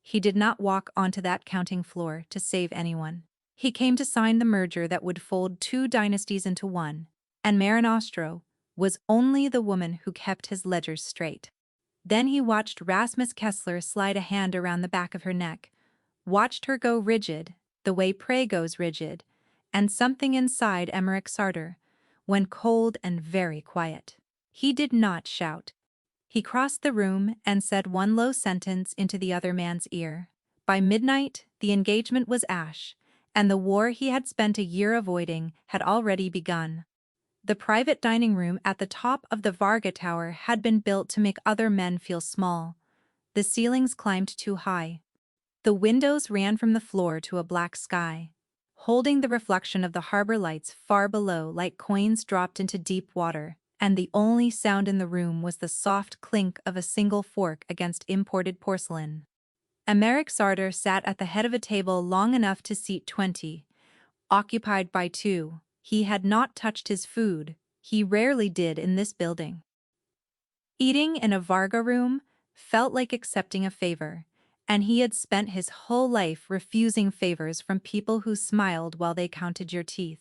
He did not walk onto that counting floor to save anyone. He came to sign the merger that would fold two dynasties into one, and Marinostro was only the woman who kept his ledgers straight. Then he watched Rasmus Kessler slide a hand around the back of her neck, watched her go rigid, the way prey goes rigid, and something inside Emmerich Sartor went cold and very quiet. He did not shout. He crossed the room and said one low sentence into the other man's ear. By midnight, the engagement was ash, and the war he had spent a year avoiding had already begun. The private dining room at the top of the Varga Tower had been built to make other men feel small. The ceilings climbed too high. The windows ran from the floor to a black sky, holding the reflection of the harbor lights far below like coins dropped into deep water, and the only sound in the room was the soft clink of a single fork against imported porcelain. Emmerich Sartor sat at the head of a table long enough to seat 20, occupied by two. He had not touched his food. He rarely did in this building. Eating in a Varga room felt like accepting a favor, and he had spent his whole life refusing favors from people who smiled while they counted your teeth.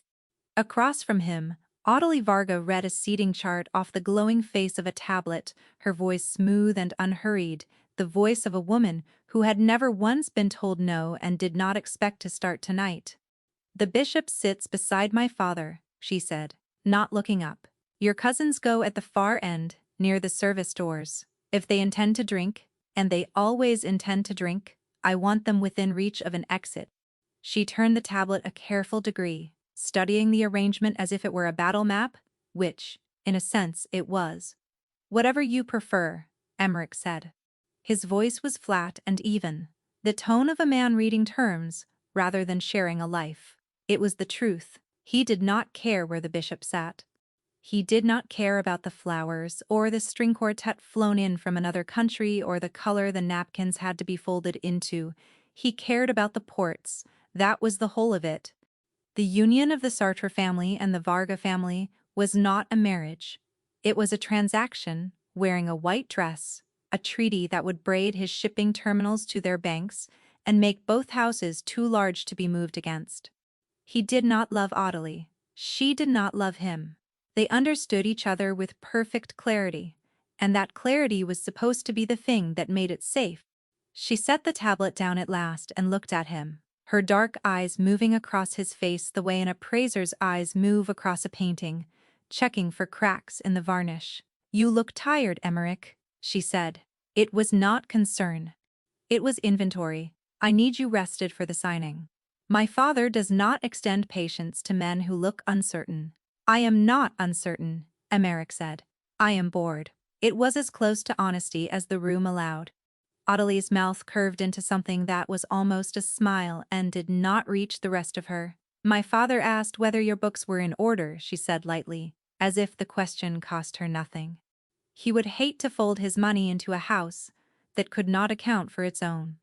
Across from him, Audley Varga read a seating chart off the glowing face of a tablet, her voice smooth and unhurried, the voice of a woman who had never once been told no and did not expect to start tonight. "The bishop sits beside my father," she said, not looking up. "Your cousins go at the far end, near the service doors. If they intend to drink, and they always intend to drink, I want them within reach of an exit." She turned the tablet a careful degree, studying the arrangement as if it were a battle map, which, in a sense, it was. "Whatever you prefer," Emmerich said. His voice was flat and even, the tone of a man reading terms, rather than sharing a life. It was the truth. He did not care where the bishop sat. He did not care about the flowers, or the string quartet flown in from another country, or the color the napkins had to be folded into. He cared about the ports. That was the whole of it. The union of the Sartre family and the Varga family was not a marriage. It was a transaction, wearing a white dress, a treaty that would braid his shipping terminals to their banks and make both houses too large to be moved against. He did not love Audley. She did not love him. They understood each other with perfect clarity, and that clarity was supposed to be the thing that made it safe. She set the tablet down at last and looked at him, her dark eyes moving across his face the way an appraiser's eyes move across a painting, checking for cracks in the varnish. "You look tired, Emmerich," she said. It was not concern. It was inventory. "I need you rested for the signing." "My father does not extend patience to men who look uncertain." "I am not uncertain," Emmerich said. "I am bored." It was as close to honesty as the room allowed. Audley's mouth curved into something that was almost a smile and did not reach the rest of her. "My father asked whether your books were in order," she said lightly, as if the question cost her nothing. He would hate to fold his money into a house that could not account for its own.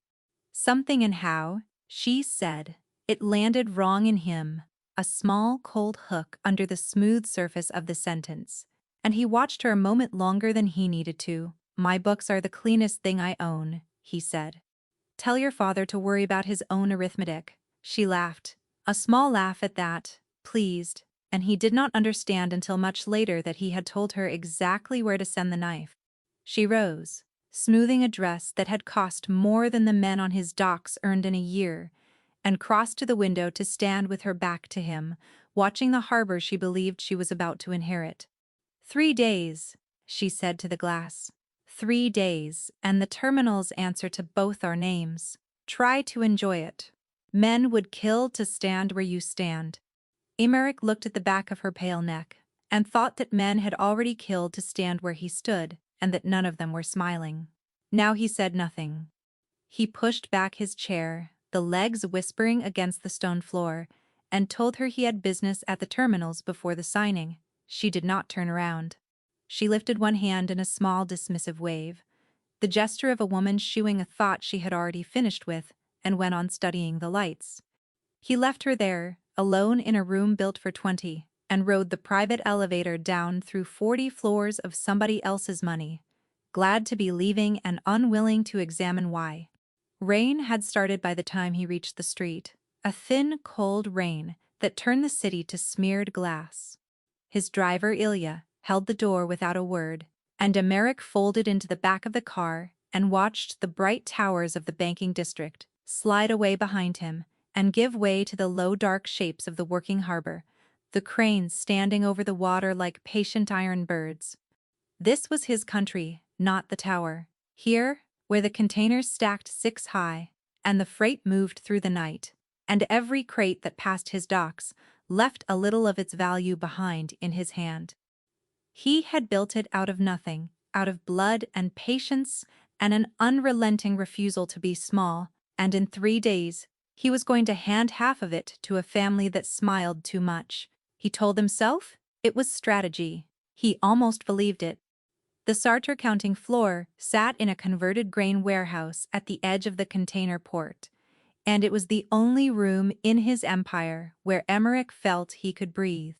"Something in how," she said. It landed wrong in him, a small cold hook under the smooth surface of the sentence, and he watched her a moment longer than he needed to. "My books are the cleanest thing I own," he said. "Tell your father to worry about his own arithmetic." She laughed, a small laugh at that, pleased, and he did not understand until much later that he had told her exactly where to send the knife. She rose, smoothing a dress that had cost more than the men on his docks earned in a year, and crossed to the window to stand with her back to him, watching the harbor she believed she was about to inherit. 3 days, she said to the glass. 3 days, and the terminal's answer to both our names. Try to enjoy it. Men would kill to stand where you stand." Emmerich looked at the back of her pale neck, and thought that men had already killed to stand where he stood, and that none of them were smiling. Now he said nothing. He pushed back his chair, the legs whispering against the stone floor, and told her he had business at the terminals before the signing. She did not turn around. She lifted one hand in a small dismissive wave, the gesture of a woman shooing a thought she had already finished with, and went on studying the lights. He left her there, alone in a room built for 20, and rode the private elevator down through 40 floors of somebody else's money, glad to be leaving and unwilling to examine why. Rain had started by the time he reached the street, a thin, cold rain that turned the city to smeared glass. His driver, Ilya, held the door without a word, and Emeric folded into the back of the car and watched the bright towers of the banking district slide away behind him and give way to the low dark shapes of the working harbor, the cranes standing over the water like patient iron birds. This was his country, not the tower. Here, where the containers stacked 6 high, and the freight moved through the night, and every crate that passed his docks left a little of its value behind in his hand. He had built it out of nothing, out of blood and patience and an unrelenting refusal to be small, and in 3 days, he was going to hand half of it to a family that smiled too much. He told himself it was strategy. He almost believed it. The Sartre counting floor sat in a converted grain warehouse at the edge of the container port, and it was the only room in his empire where Emeric felt he could breathe.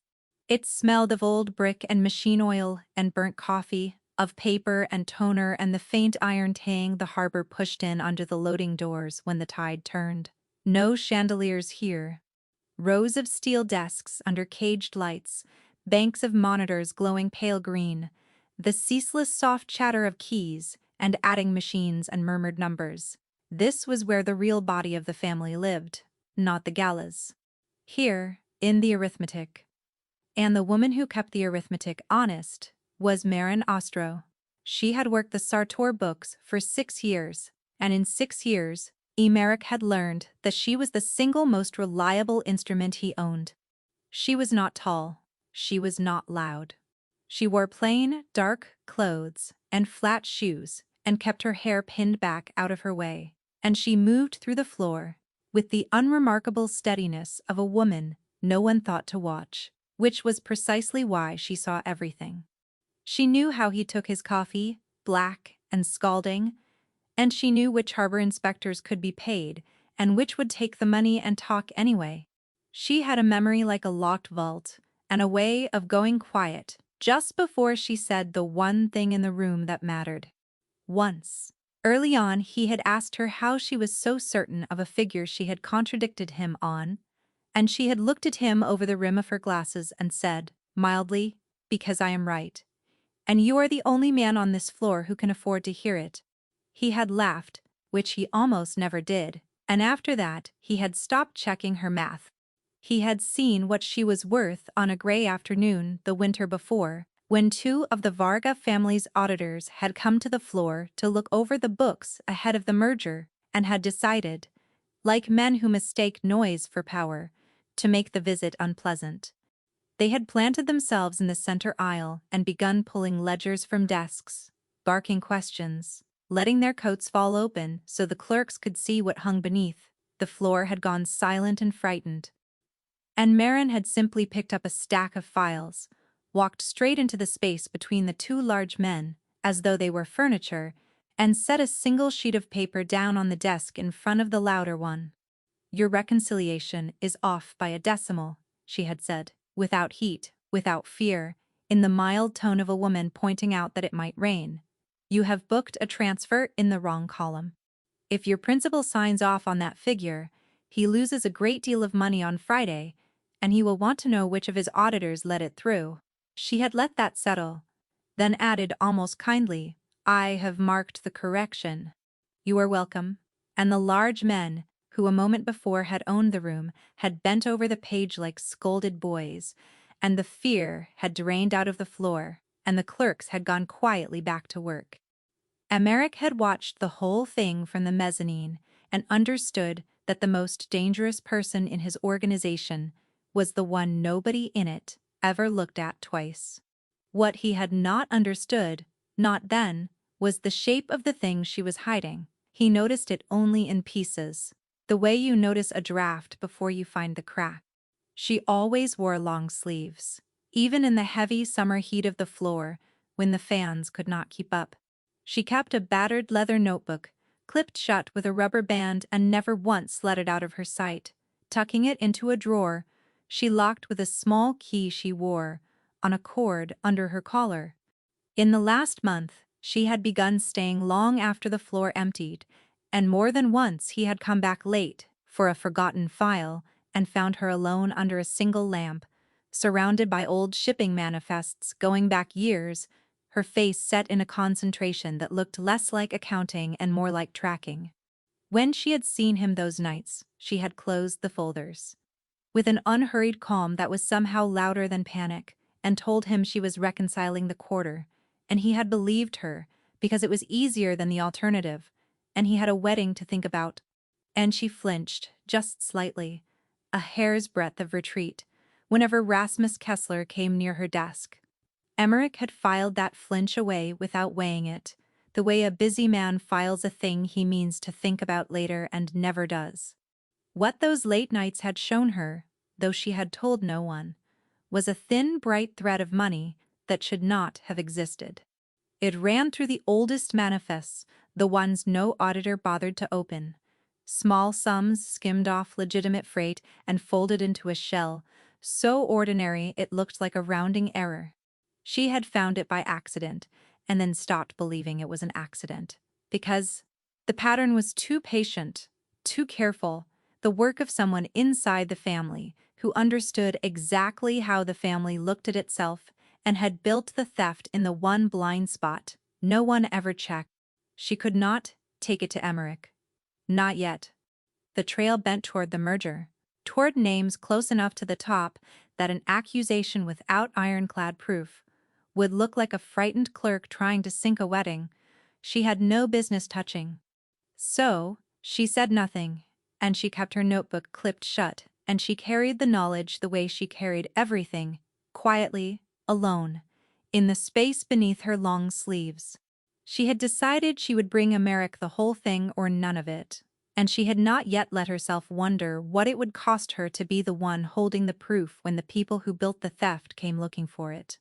It smelled of old brick and machine oil and burnt coffee, of paper and toner and the faint iron tang the harbor pushed in under the loading doors when the tide turned. No chandeliers here. Rows of steel desks under caged lights, banks of monitors glowing pale green, the ceaseless soft chatter of keys and adding machines and murmured numbers. This was where the real body of the family lived, not the galas. Here, in the arithmetic. And the woman who kept the arithmetic honest was Marin Ostro. She had worked the Sartor books for 6 years, and in 6 years, Emeric had learned that she was the single most reliable instrument he owned. She was not tall. She was not loud. She wore plain, dark clothes and flat shoes and kept her hair pinned back out of her way, and she moved through the floor with the unremarkable steadiness of a woman no one thought to watch, which was precisely why she saw everything. She knew how he took his coffee, black and scalding, and she knew which harbor inspectors could be paid and which would take the money and talk anyway. She had a memory like a locked vault and a way of going quiet just before she said the one thing in the room that mattered. Once, early on, he had asked her how she was so certain of a figure she had contradicted him on, and she had looked at him over the rim of her glasses and said, mildly, "Because I am right. And you are the only man on this floor who can afford to hear it." He had laughed, which he almost never did, and after that he had stopped checking her math. He had seen what she was worth on a gray afternoon the winter before, when 2 of the Varga family's auditors had come to the floor to look over the books ahead of the merger and had decided, like men who mistake noise for power, to make the visit unpleasant. They had planted themselves in the center aisle and begun pulling ledgers from desks, barking questions, letting their coats fall open so the clerks could see what hung beneath. The floor had gone silent and frightened. And Marin had simply picked up a stack of files, walked straight into the space between the 2 large men, as though they were furniture, and set a single sheet of paper down on the desk in front of the louder one. "Your reconciliation is off by a decimal," she had said, without heat, without fear, in the mild tone of a woman pointing out that it might rain. "You have booked a transfer in the wrong column. If your principal signs off on that figure, he loses a great deal of money on Friday, and he will want to know which of his auditors let it through." She had let that settle, then added almost kindly, "I have marked the correction. You are welcome." And the large men, who a moment before had owned the room, had bent over the page like scolded boys, and the fear had drained out of the floor, and the clerks had gone quietly back to work. Emeric had watched the whole thing from the mezzanine and understood that the most dangerous person in his organization was the one nobody in it ever looked at twice. What he had not understood, not then, was the shape of the thing she was hiding. He noticed it only in pieces, the way you notice a draft before you find the crack. She always wore long sleeves, even in the heavy summer heat of the floor when the fans could not keep up. She kept a battered leather notebook, clipped shut with a rubber band, and never once let it out of her sight. Tucking it into a drawer, she locked with a small key she wore on a cord under her collar. In the last month, she had begun staying long after the floor emptied, And more than once he had come back late for a forgotten file and found her alone under a single lamp, surrounded by old shipping manifests going back years, her face set in a concentration that looked less like accounting and more like tracking. When she had seen him those nights, she had closed the folders with an unhurried calm that was somehow louder than panic, and told him she was reconciling the quarter, and he had believed her because it was easier than the alternative, and he had a wedding to think about. And she flinched, just slightly, a hair's breadth of retreat, whenever Rasmus Kessler came near her desk. Emmerich had filed that flinch away without weighing it, the way a busy man files a thing he means to think about later and never does. What those late nights had shown her, though she had told no one, was a thin, bright thread of money that should not have existed. It ran through the oldest manifests, the ones no auditor bothered to open. Small sums skimmed off legitimate freight and folded into a shell, so ordinary it looked like a rounding error. She had found it by accident, and then stopped believing it was an accident, because the pattern was too patient, too careful, the work of someone inside the family who understood exactly how the family looked at itself and had built the theft in the one blind spot no one ever checked. She could not take it to Emmerich. Not yet. The trail bent toward the merger, toward names close enough to the top that an accusation without ironclad proof would look like a frightened clerk trying to sink a wedding she had no business touching. So, she said nothing, and she kept her notebook clipped shut, and she carried the knowledge the way she carried everything, quietly, alone, in the space beneath her long sleeves. She had decided she would bring Emmerich the whole thing or none of it, and she had not yet let herself wonder what it would cost her to be the one holding the proof when the people who built the theft came looking for it.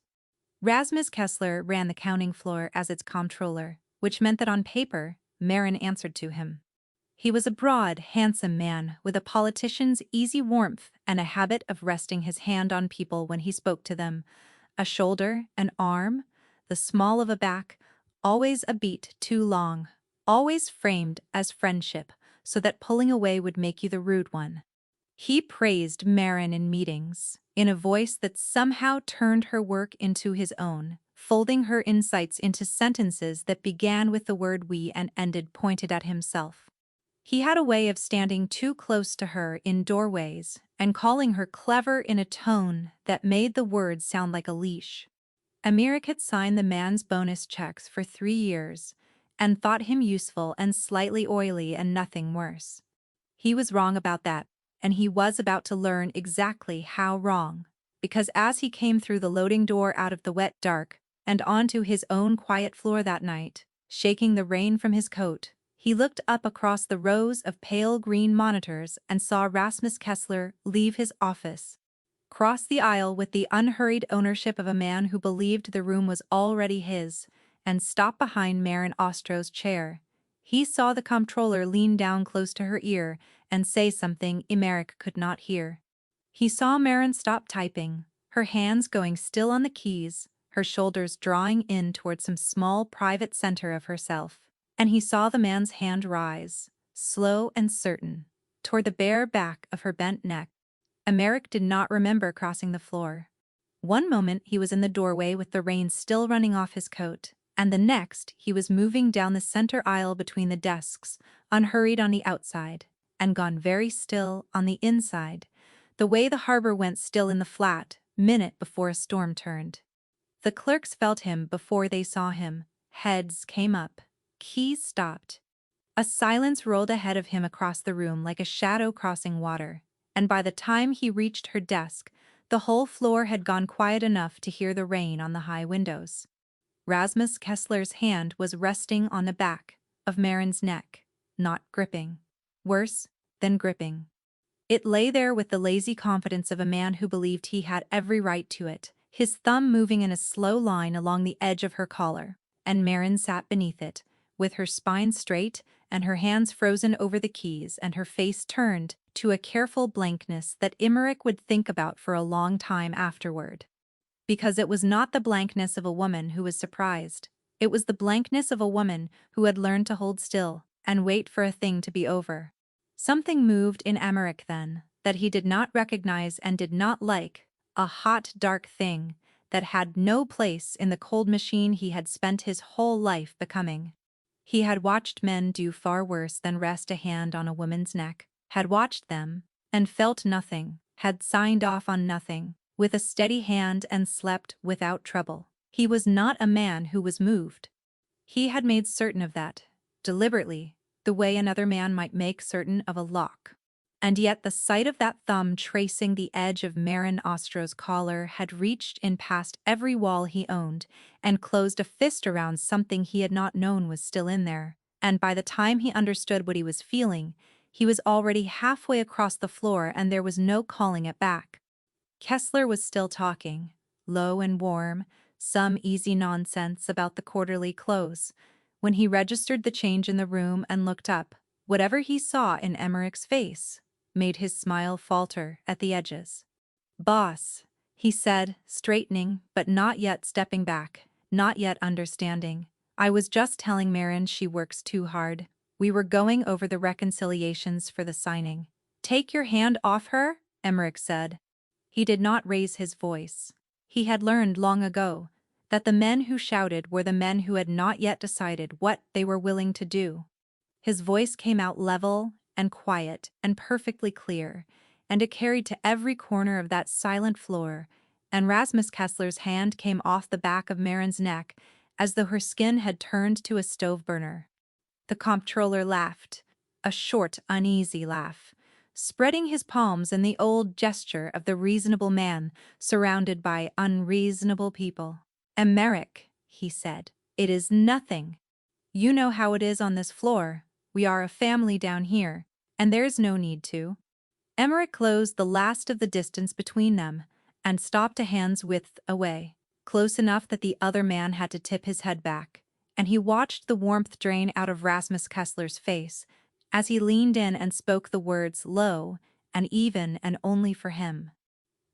Rasmus Kessler ran the counting floor as its comptroller, which meant that on paper, Marin answered to him. He was a broad, handsome man with a politician's easy warmth and a habit of resting his hand on people when he spoke to them, a shoulder, an arm, the small of a back, always a beat too long, always framed as friendship, so that pulling away would make you the rude one. He praised Marin in meetings, in a voice that somehow turned her work into his own, folding her insights into sentences that began with the word we and ended pointed at himself. He had a way of standing too close to her in doorways and calling her clever in a tone that made the words sound like a leash. Emmerich had signed the man's bonus checks for 3 years and thought him useful and slightly oily and nothing worse. He was wrong about that, and he was about to learn exactly how wrong, because as he came through the loading door out of the wet dark and onto his own quiet floor that night, shaking the rain from his coat, he looked up across the rows of pale green monitors and saw Rasmus Kessler leave his office, cross the aisle with the unhurried ownership of a man who believed the room was already his, and stop behind Marin Ostro's chair. He saw the comptroller lean down close to her ear and say something Emmerich could not hear. He saw Marin stop typing, her hands going still on the keys, her shoulders drawing in toward some small private center of herself. And he saw the man's hand rise, slow and certain, toward the bare back of her bent neck. Emmerich did not remember crossing the floor. One moment he was in the doorway with the rain still running off his coat, and the next he was moving down the center aisle between the desks, unhurried on the outside, and gone very still on the inside, the way the harbor went still in the flat, minute before a storm turned. The clerks felt him before they saw him, heads came up, keys stopped. A silence rolled ahead of him across the room like a shadow crossing water, and by the time he reached her desk, the whole floor had gone quiet enough to hear the rain on the high windows. Rasmus Kessler's hand was resting on the back of Marin's neck, not gripping. Worse than gripping. It lay there with the lazy confidence of a man who believed he had every right to it, his thumb moving in a slow line along the edge of her collar, and Marin sat beneath it, with her spine straight and her hands frozen over the keys and her face turned to a careful blankness that Emmerich would think about for a long time afterward. Because it was not the blankness of a woman who was surprised. It was the blankness of a woman who had learned to hold still and wait for a thing to be over. Something moved in Emmerich then, that he did not recognize and did not like, a hot, dark thing that had no place in the cold machine he had spent his whole life becoming. He had watched men do far worse than rest a hand on a woman's neck, had watched them, and felt nothing, had signed off on nothing, with a steady hand and slept without trouble. He was not a man who was moved. He had made certain of that, deliberately, the way another man might make certain of a lock. And yet the sight of that thumb tracing the edge of Marin Ostro's collar had reached in past every wall he owned and closed a fist around something he had not known was still in there, and by the time he understood what he was feeling, he was already halfway across the floor and there was no calling it back. Kessler was still talking, low and warm, some easy nonsense about the quarterly close, when he registered the change in the room and looked up. Whatever he saw in Emmerich's face made his smile falter at the edges. "Boss," he said, straightening but not yet stepping back, not yet understanding. "I was just telling Marin she works too hard. We were going over the reconciliations for the signing." "Take your hand off her," Emmerich said. He did not raise his voice. He had learned long ago that the men who shouted were the men who had not yet decided what they were willing to do. His voice came out level and quiet and perfectly clear, and it carried to every corner of that silent floor, and Rasmus Kessler's hand came off the back of Marin's neck as though her skin had turned to a stove burner. The comptroller laughed, a short, uneasy laugh, spreading his palms in the old gesture of the reasonable man surrounded by unreasonable people. "Emmerich," he said, "it is nothing. You know how it is on this floor. We are a family down here, and there's no need to." Emmerich closed the last of the distance between them and stopped a hand's width away, close enough that the other man had to tip his head back, and he watched the warmth drain out of Rasmus Kessler's face as he leaned in and spoke the words low and even and only for him.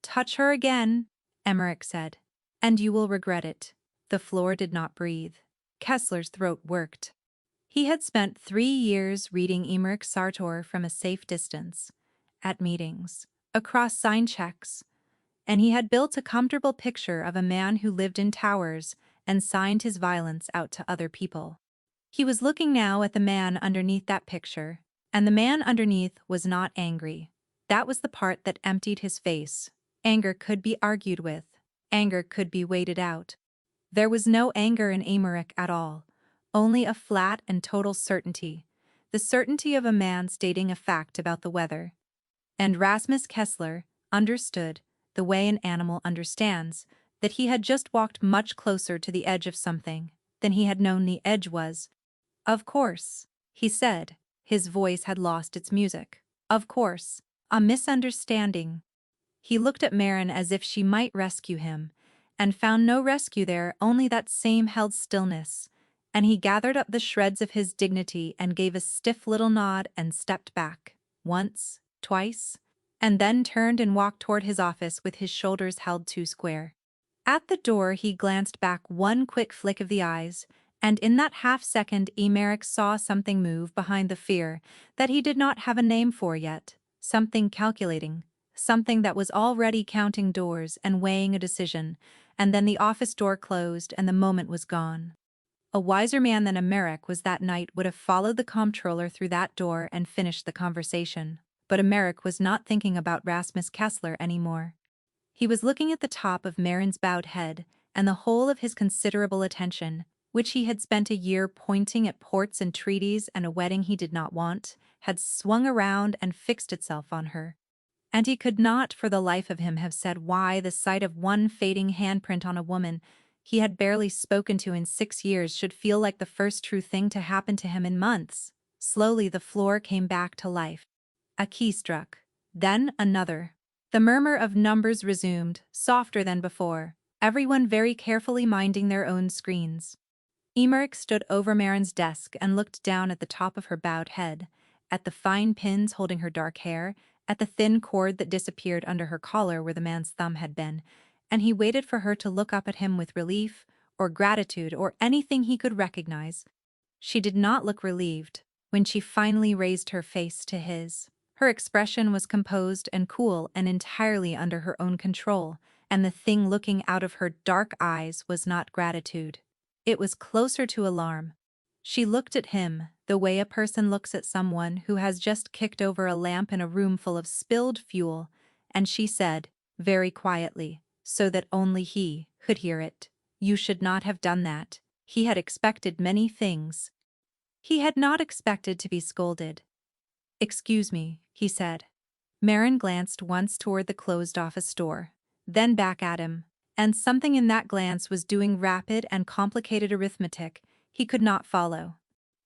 "Touch her again," Emmerich said, "and you will regret it." The floor did not breathe. Kessler's throat worked. He had spent 3 years reading Emmerich Sartor from a safe distance, at meetings, across sign checks, and he had built a comfortable picture of a man who lived in towers and signed his violence out to other people. He was looking now at the man underneath that picture, and the man underneath was not angry. That was the part that emptied his face. Anger could be argued with. Anger could be waited out. There was no anger in Emmerich at all, only a flat and total certainty, the certainty of a man stating a fact about the weather. And Rasmus Kessler understood, the way an animal understands, that he had just walked much closer to the edge of something than he had known the edge was. "Of course," he said, his voice had lost its music. "Of course, a misunderstanding." He looked at Marin as if she might rescue him, and found no rescue there, only that same held stillness, and he gathered up the shreds of his dignity and gave a stiff little nod and stepped back, once, twice, and then turned and walked toward his office with his shoulders held too square. At the door he glanced back one quick flick of the eyes, and in that half-second Emmerich saw something move behind the fear that he did not have a name for yet, something calculating, something that was already counting doors and weighing a decision, and then the office door closed and the moment was gone. A wiser man than Emmerich was that night would have followed the comptroller through that door and finished the conversation, but Emmerich was not thinking about Rasmus Kessler anymore. He was looking at the top of Marin's bowed head, and the whole of his considerable attention, which he had spent a year pointing at ports and treaties and a wedding he did not want, had swung around and fixed itself on her. And he could not for the life of him have said why the sight of one fading handprint on a woman he had barely spoken to in 6 years should feel like the first true thing to happen to him in months. Slowly the floor came back to life. A key struck. Then another. The murmur of numbers resumed, softer than before, everyone very carefully minding their own screens. Emmerich stood over Marin's desk and looked down at the top of her bowed head, at the fine pins holding her dark hair, at the thin cord that disappeared under her collar where the man's thumb had been, and he waited for her to look up at him with relief, or gratitude, or anything he could recognize. She did not look relieved. when she finally raised her face to his. Her expression was composed and cool and entirely under her own control, and the thing looking out of her dark eyes was not gratitude. It was closer to alarm. She looked at him the way a person looks at someone who has just kicked over a lamp in a room full of spilled fuel, and she said, very quietly, so that only he could hear it, "You should not have done that." He had expected many things. He had not expected to be scolded. "Excuse me," he said. Marin glanced once toward the closed office door, then back at him, and something in that glance was doing rapid and complicated arithmetic he could not follow.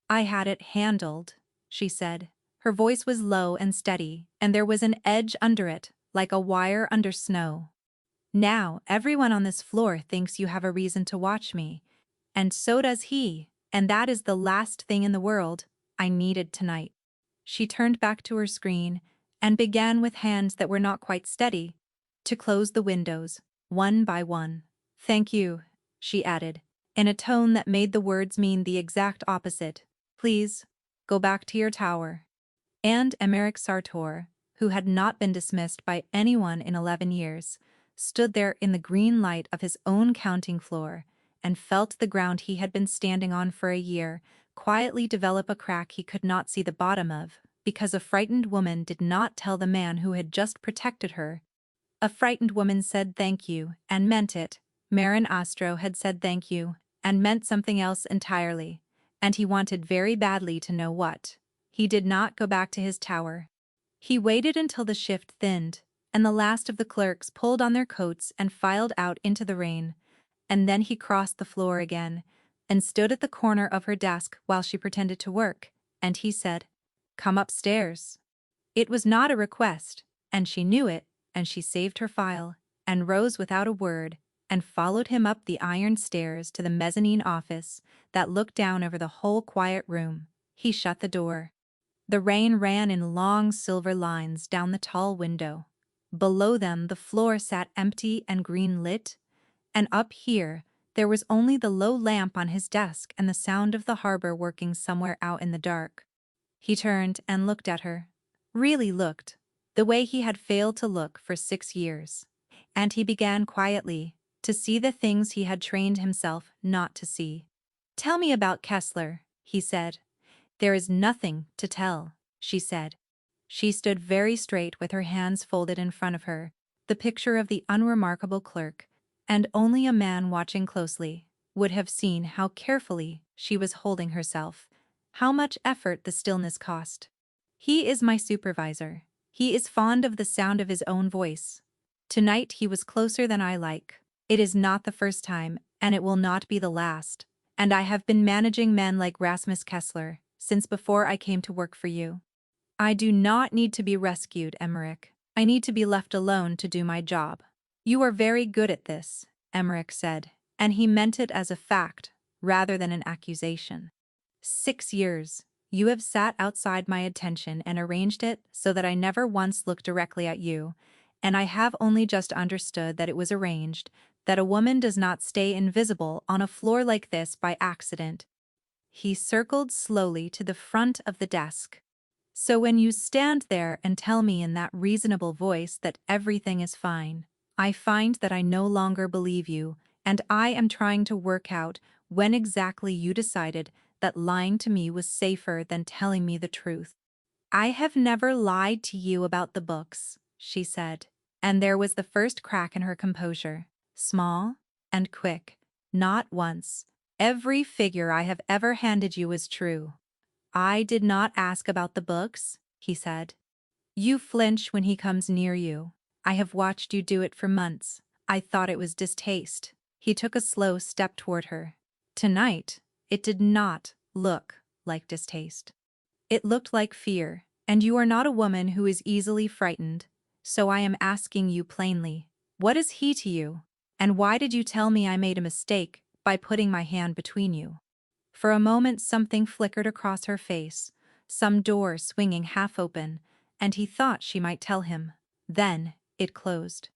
"I had it handled," she said. Her voice was low and steady, and there was an edge under it, like a wire under snow. "Now everyone on this floor thinks you have a reason to watch me, and so does he, and that is the last thing in the world I needed tonight." She turned back to her screen and began with hands that were not quite steady to close the windows, one by one. "Thank you," she added, in a tone that made the words mean the exact opposite. "Please, go back to your tower." And Emeric Sartor, who had not been dismissed by anyone in 11 years, stood there in the green light of his own counting floor and felt the ground he had been standing on for a year quietly develop a crack he could not see the bottom of, because a frightened woman did not tell the man who had just protected her. A frightened woman said thank you and meant it. Marin Astro had said thank you and meant something else entirely, and he wanted very badly to know what. He did not go back to his tower. He waited until the shift thinned, and the last of the clerks pulled on their coats and filed out into the rain, and then he crossed the floor again and stood at the corner of her desk while she pretended to work, and he said, "Come upstairs." It was not a request, and she knew it, and she saved her file, and rose without a word, and followed him up the iron stairs to the mezzanine office that looked down over the whole quiet room. He shut the door. The rain ran in long silver lines down the tall window. Below them the floor sat empty and green-lit, and up here there was only the low lamp on his desk and the sound of the harbor working somewhere out in the dark. He turned and looked at her. Really looked, the way he had failed to look for 6 years. And he began quietly to see the things he had trained himself not to see. "Tell me about Kessler," he said. "There is nothing to tell," she said. She stood very straight with her hands folded in front of her, the picture of the unremarkable clerk, and only a man watching closely would have seen how carefully she was holding herself, how much effort the stillness cost. "He is my supervisor. He is fond of the sound of his own voice. Tonight he was closer than I like. It is not the first time, and it will not be the last. And I have been managing men like Rasmus Kessler since before I came to work for you. I do not need to be rescued, Emmerich. I need to be left alone to do my job." "You are very good at this," Emmerich said, and he meant it as a fact rather than an accusation. 6 years. You have sat outside my attention and arranged it so that I never once looked directly at you, and I have only just understood that it was arranged, that a woman does not stay invisible on a floor like this by accident. He circled slowly to the front of the desk. "So when you stand there and tell me in that reasonable voice that everything is fine, I find that I no longer believe you, and I am trying to work out when exactly you decided that lying to me was safer than telling me the truth." "I have never lied to you about the books," she said, and there was the first crack in her composure, small and quick. "Not once. Every figure I have ever handed you is true." "I did not ask about the books," he said. "You flinch when he comes near you. I have watched you do it for months. I thought it was distaste." He took a slow step toward her. Tonight, it did not look like distaste. It looked like fear, and you are not a woman who is easily frightened, so I am asking you plainly, what is he to you? And why did you tell me I made a mistake by putting my hand between you? For a moment something flickered across her face, some door swinging half open, and he thought she might tell him. Then it closed.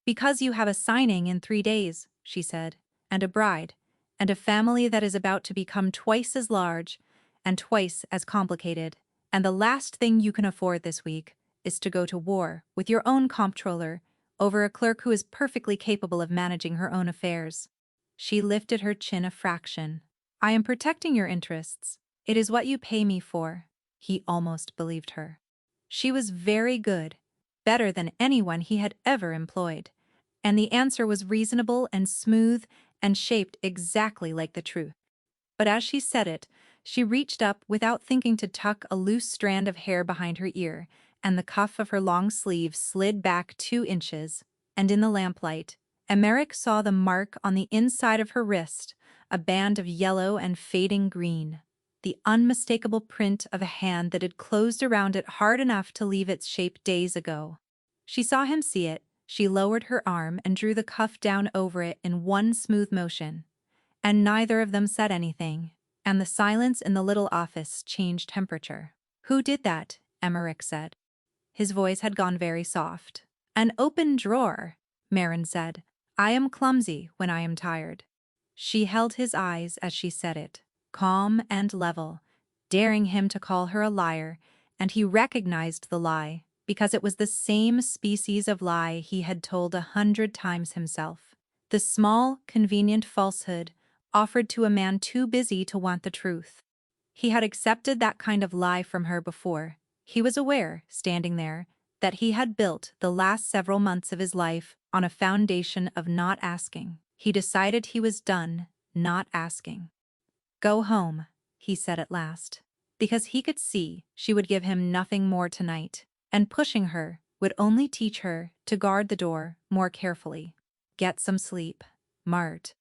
"Because you have a signing in 3 days," she said, "and a bride, and a family that is about to become twice as large, and twice as complicated, and the last thing you can afford this week is to go to war with your own comptroller over a clerk who is perfectly capable of managing her own affairs. She lifted her chin a fraction. I am protecting your interests. It is what you pay me for. He almost believed her. She was very good, better than anyone he had ever employed, and the answer was reasonable and smooth and shaped exactly like the truth. But as she said it, she reached up without thinking to tuck a loose strand of hair behind her ear, and the cuff of her long sleeve slid back 2 inches, and in the lamplight, Emmerich saw the mark on the inside of her wrist, a band of yellow and fading green, the unmistakable print of a hand that had closed around it hard enough to leave its shape days ago. She saw him see it, she lowered her arm and drew the cuff down over it in one smooth motion. And neither of them said anything, and the silence in the little office changed temperature. Who did that? Emmerich said. His voice had gone very soft. An open drawer, Marin said. I am clumsy when I am tired. She held his eyes as she said it, calm and level, daring him to call her a liar, and he recognized the lie, because it was the same species of lie he had told 100 times himself. The small, convenient falsehood offered to a man too busy to want the truth. He had accepted that kind of lie from her before. He was aware, standing there, that he had built the last several months of his life on a foundation of not asking. He decided he was done not asking. Go home, he said at last, because he could see she would give him nothing more tonight, and pushing her would only teach her to guard the door more carefully. Get some sleep, Mart.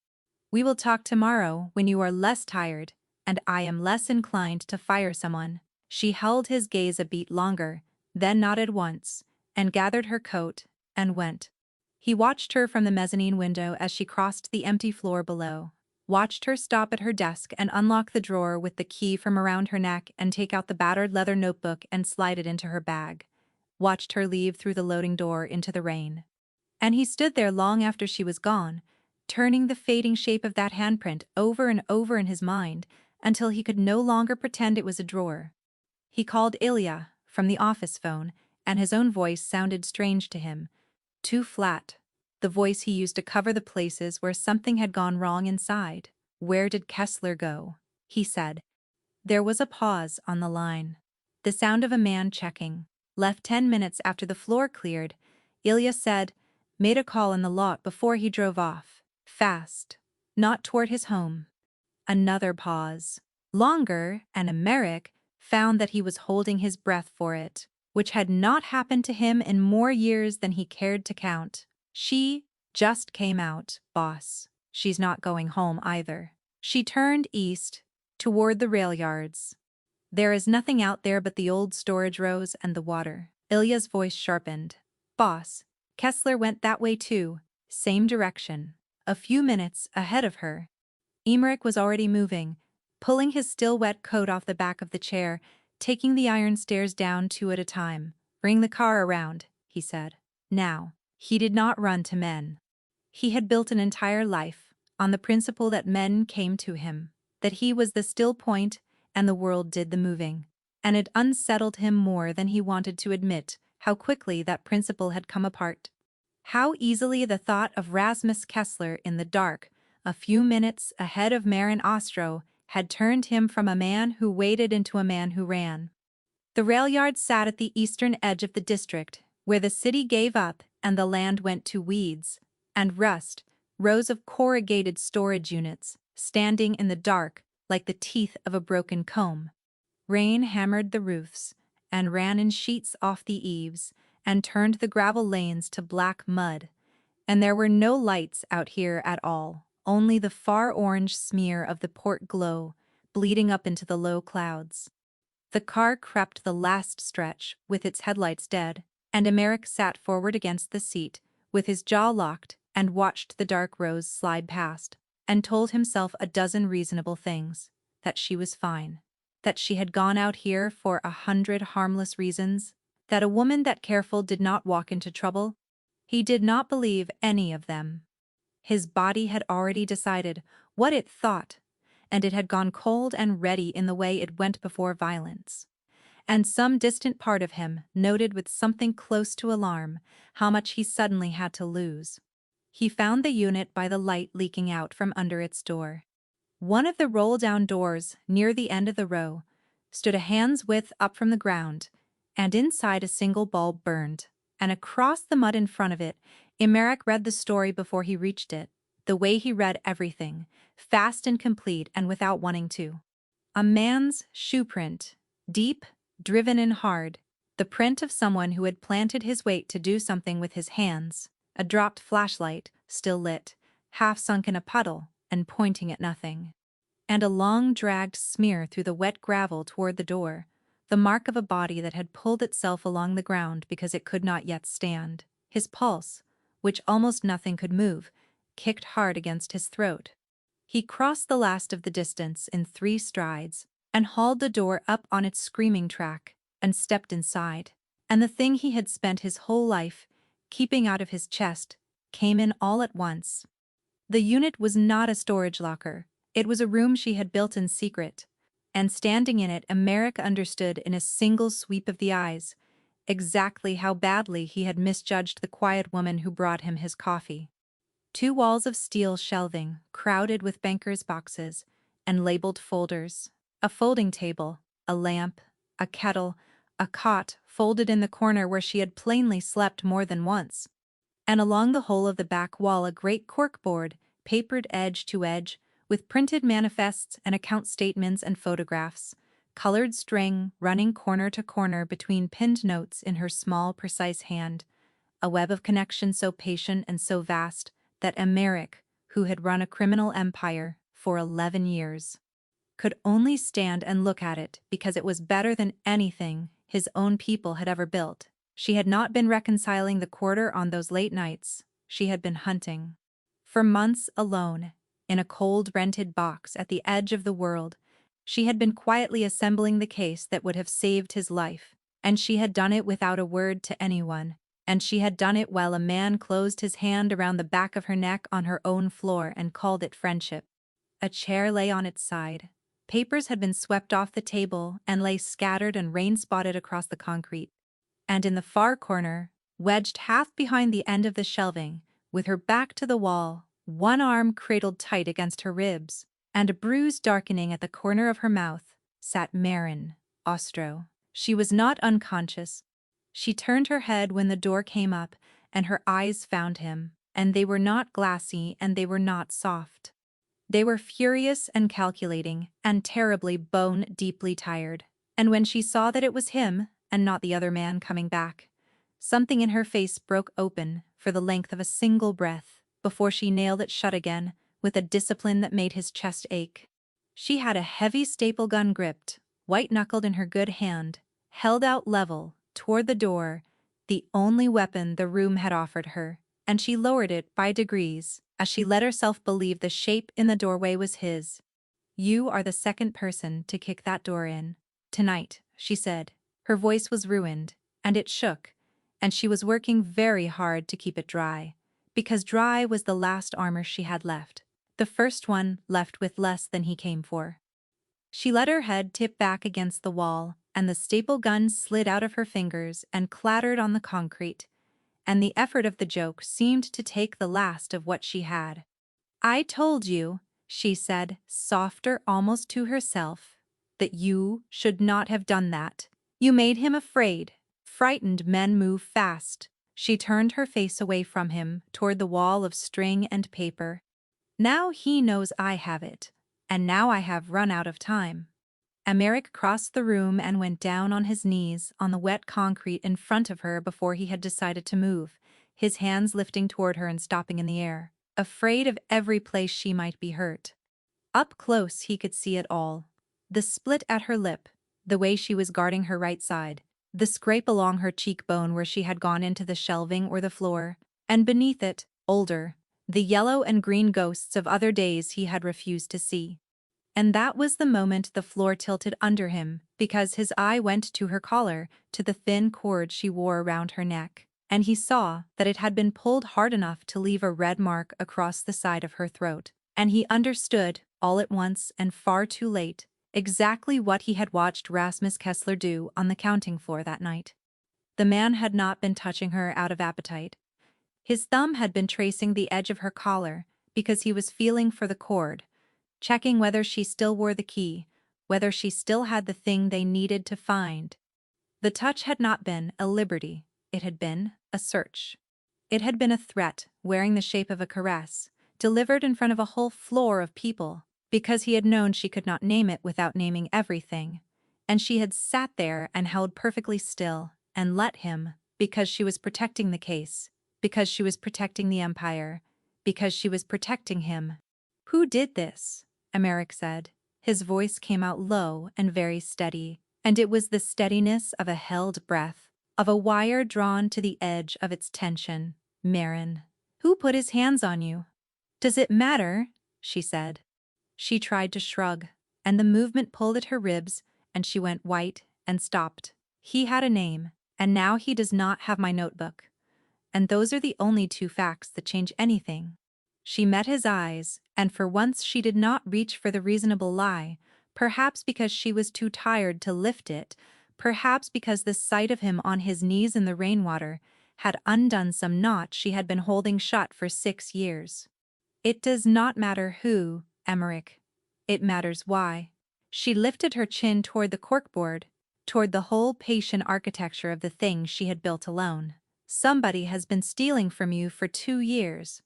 We will talk tomorrow when you are less tired and I am less inclined to fire someone. She held his gaze a beat longer, then nodded once, and gathered her coat and went. He watched her from the mezzanine window as she crossed the empty floor below, watched her stop at her desk and unlock the drawer with the key from around her neck and take out the battered leather notebook and slide it into her bag, watched her leave through the loading door into the rain. And he stood there long after she was gone, turning the fading shape of that handprint over and over in his mind until he could no longer pretend it was a drawer. He called Ilya from the office phone, and his own voice sounded strange to him, too flat, the voice he used to cover the places where something had gone wrong inside. Where did Kessler go? He said. There was a pause on the line. The sound of a man checking. Left 10 minutes after the floor cleared, Ilya said, made a call in the lot before he drove off. Fast. Not toward his home. Another pause. Longer, and Emmerich found that he was holding his breath for it, which had not happened to him in more years than he cared to count. She just came out, boss. She's not going home either. She turned east, toward the rail yards. There is nothing out there but the old storage rows and the water. Ilya's voice sharpened. Boss, Kessler went that way too, same direction. A few minutes ahead of her. Emmerich was already moving, pulling his still wet coat off the back of the chair, taking the iron stairs down 2 at a time. Bring the car around, he said. Now, he did not run to men. He had built an entire life on the principle that men came to him, that he was the still point and the world did the moving. And it unsettled him more than he wanted to admit how quickly that principle had come apart. How easily the thought of Rasmus Kessler in the dark, a few minutes ahead of Marin Ostro, had turned him from a man who waited into a man who ran. The rail yard sat at the eastern edge of the district, where the city gave up and the land went to weeds and rust, rows of corrugated storage units, standing in the dark like the teeth of a broken comb. Rain hammered the roofs and ran in sheets off the eaves and turned the gravel lanes to black mud, and there were no lights out here at all, only the far orange smear of the port glow bleeding up into the low clouds. The car crept the last stretch with its headlights dead, and Emmerich sat forward against the seat with his jaw locked and watched the dark rows slide past, and told himself a dozen reasonable things. That she was fine. That she had gone out here for 100 harmless reasons. That a woman that careful did not walk into trouble. He did not believe any of them. His body had already decided what it thought, and it had gone cold and ready in the way it went before violence. And some distant part of him noted with something close to alarm how much he suddenly had to lose. He found the unit by the light leaking out from under its door. One of the roll-down doors, near the end of the row, stood a hand's width up from the ground, and inside a single bulb burned, and across the mud in front of it, Emeric read the story before he reached it, the way he read everything, fast and complete and without wanting to. A man's shoe print, deep, driven in hard, the print of someone who had planted his weight to do something with his hands, a dropped flashlight, still lit, half sunk in a puddle, and pointing at nothing. And a long dragged smear through the wet gravel toward the door, the mark of a body that had pulled itself along the ground because it could not yet stand. His pulse, which almost nothing could move, kicked hard against his throat. He crossed the last of the distance in 3 strides, and hauled the door up on its screaming track, and stepped inside. And the thing he had spent his whole life keeping out of his chest came in all at once. The unit was not a storage locker, it was a room she had built in secret, and standing in it Emeric understood in a single sweep of the eyes exactly how badly he had misjudged the quiet woman who brought him his coffee. 2 walls of steel shelving, crowded with bankers' boxes and labeled folders, a folding table, a lamp, a kettle, a cot folded in the corner where she had plainly slept more than once, and along the whole of the back wall a great corkboard, papered edge to edge, with printed manifests and account statements and photographs, colored string running corner to corner between pinned notes in her small, precise hand, a web of connection so patient and so vast that Emeric, who had run a criminal empire for 11 years, could only stand and look at it because it was better than anything his own people had ever built. She had not been reconciling the quarter on those late nights, she had been hunting. For months alone, in a cold rented box at the edge of the world, she had been quietly assembling the case that would have saved his life, and she had done it without a word to anyone, and she had done it while a man closed his hand around the back of her neck on her own floor and called it friendship. A chair lay on its side. Papers had been swept off the table and lay scattered and rain-spotted across the concrete. And in the far corner, wedged half behind the end of the shelving, with her back to the wall, one arm cradled tight against her ribs, and a bruise darkening at the corner of her mouth, sat Marin Ostro. She was not unconscious. She turned her head when the door came up, and her eyes found him, and they were not glassy and they were not soft. They were furious and calculating, and terribly bone-deeply tired. And when she saw that it was him, and not the other man coming back, something in her face broke open for the length of a single breath before she nailed it shut again with a discipline that made his chest ache. She had a heavy staple gun gripped, white-knuckled in her good hand, held out level toward the door, the only weapon the room had offered her, and she lowered it by degrees as she let herself believe the shape in the doorway was his. "You are the second person to kick that door in. Tonight," she said. Her voice was ruined, and it shook, and she was working very hard to keep it dry, because dry was the last armor she had left, the first one left with less than he came for. She let her head tip back against the wall, and the staple gun slid out of her fingers and clattered on the concrete, and the effort of the joke seemed to take the last of what she had. "I told you," she said, softer almost to herself, "that you should not have done that. You made him afraid. Frightened men move fast." She turned her face away from him toward the wall of string and paper. "Now he knows I have it, and now I have run out of time." Emeric crossed the room and went down on his knees on the wet concrete in front of her before he had decided to move, his hands lifting toward her and stopping in the air, afraid of every place she might be hurt. Up close he could see it all. The split at her lip, the way she was guarding her right side, the scrape along her cheekbone where she had gone into the shelving or the floor, and beneath it, older, the yellow and green ghosts of other days he had refused to see. And that was the moment the floor tilted under him, because his eye went to her collar, to the thin cord she wore around her neck, and he saw that it had been pulled hard enough to leave a red mark across the side of her throat. And he understood, all at once and far too late, exactly what he had watched Rasmus Kessler do on the counting floor that night. The man had not been touching her out of appetite. His thumb had been tracing the edge of her collar because he was feeling for the cord, checking whether she still wore the key, whether she still had the thing they needed to find. The touch had not been a liberty, it had been a search. It had been a threat, wearing the shape of a caress, delivered in front of a whole floor of people, because he had known she could not name it without naming everything. And she had sat there and held perfectly still, and let him, because she was protecting the case, because she was protecting the empire, because she was protecting him. "Who did this?" Emmerich said. His voice came out low and very steady, and it was the steadiness of a held breath, of a wire drawn to the edge of its tension. "Marin. Who put his hands on you?" "Does it matter?" she said. She tried to shrug, and the movement pulled at her ribs, and she went white and stopped. "He had a name, and now he does not have my notebook. And those are the only two facts that change anything." She met his eyes, and for once she did not reach for the reasonable lie, perhaps because she was too tired to lift it, perhaps because the sight of him on his knees in the rainwater had undone some knot she had been holding shut for 6 years. "It does not matter who, Emmerich. It matters why." She lifted her chin toward the corkboard, toward the whole patient architecture of the thing she had built alone. "Somebody has been stealing from you for 2 years.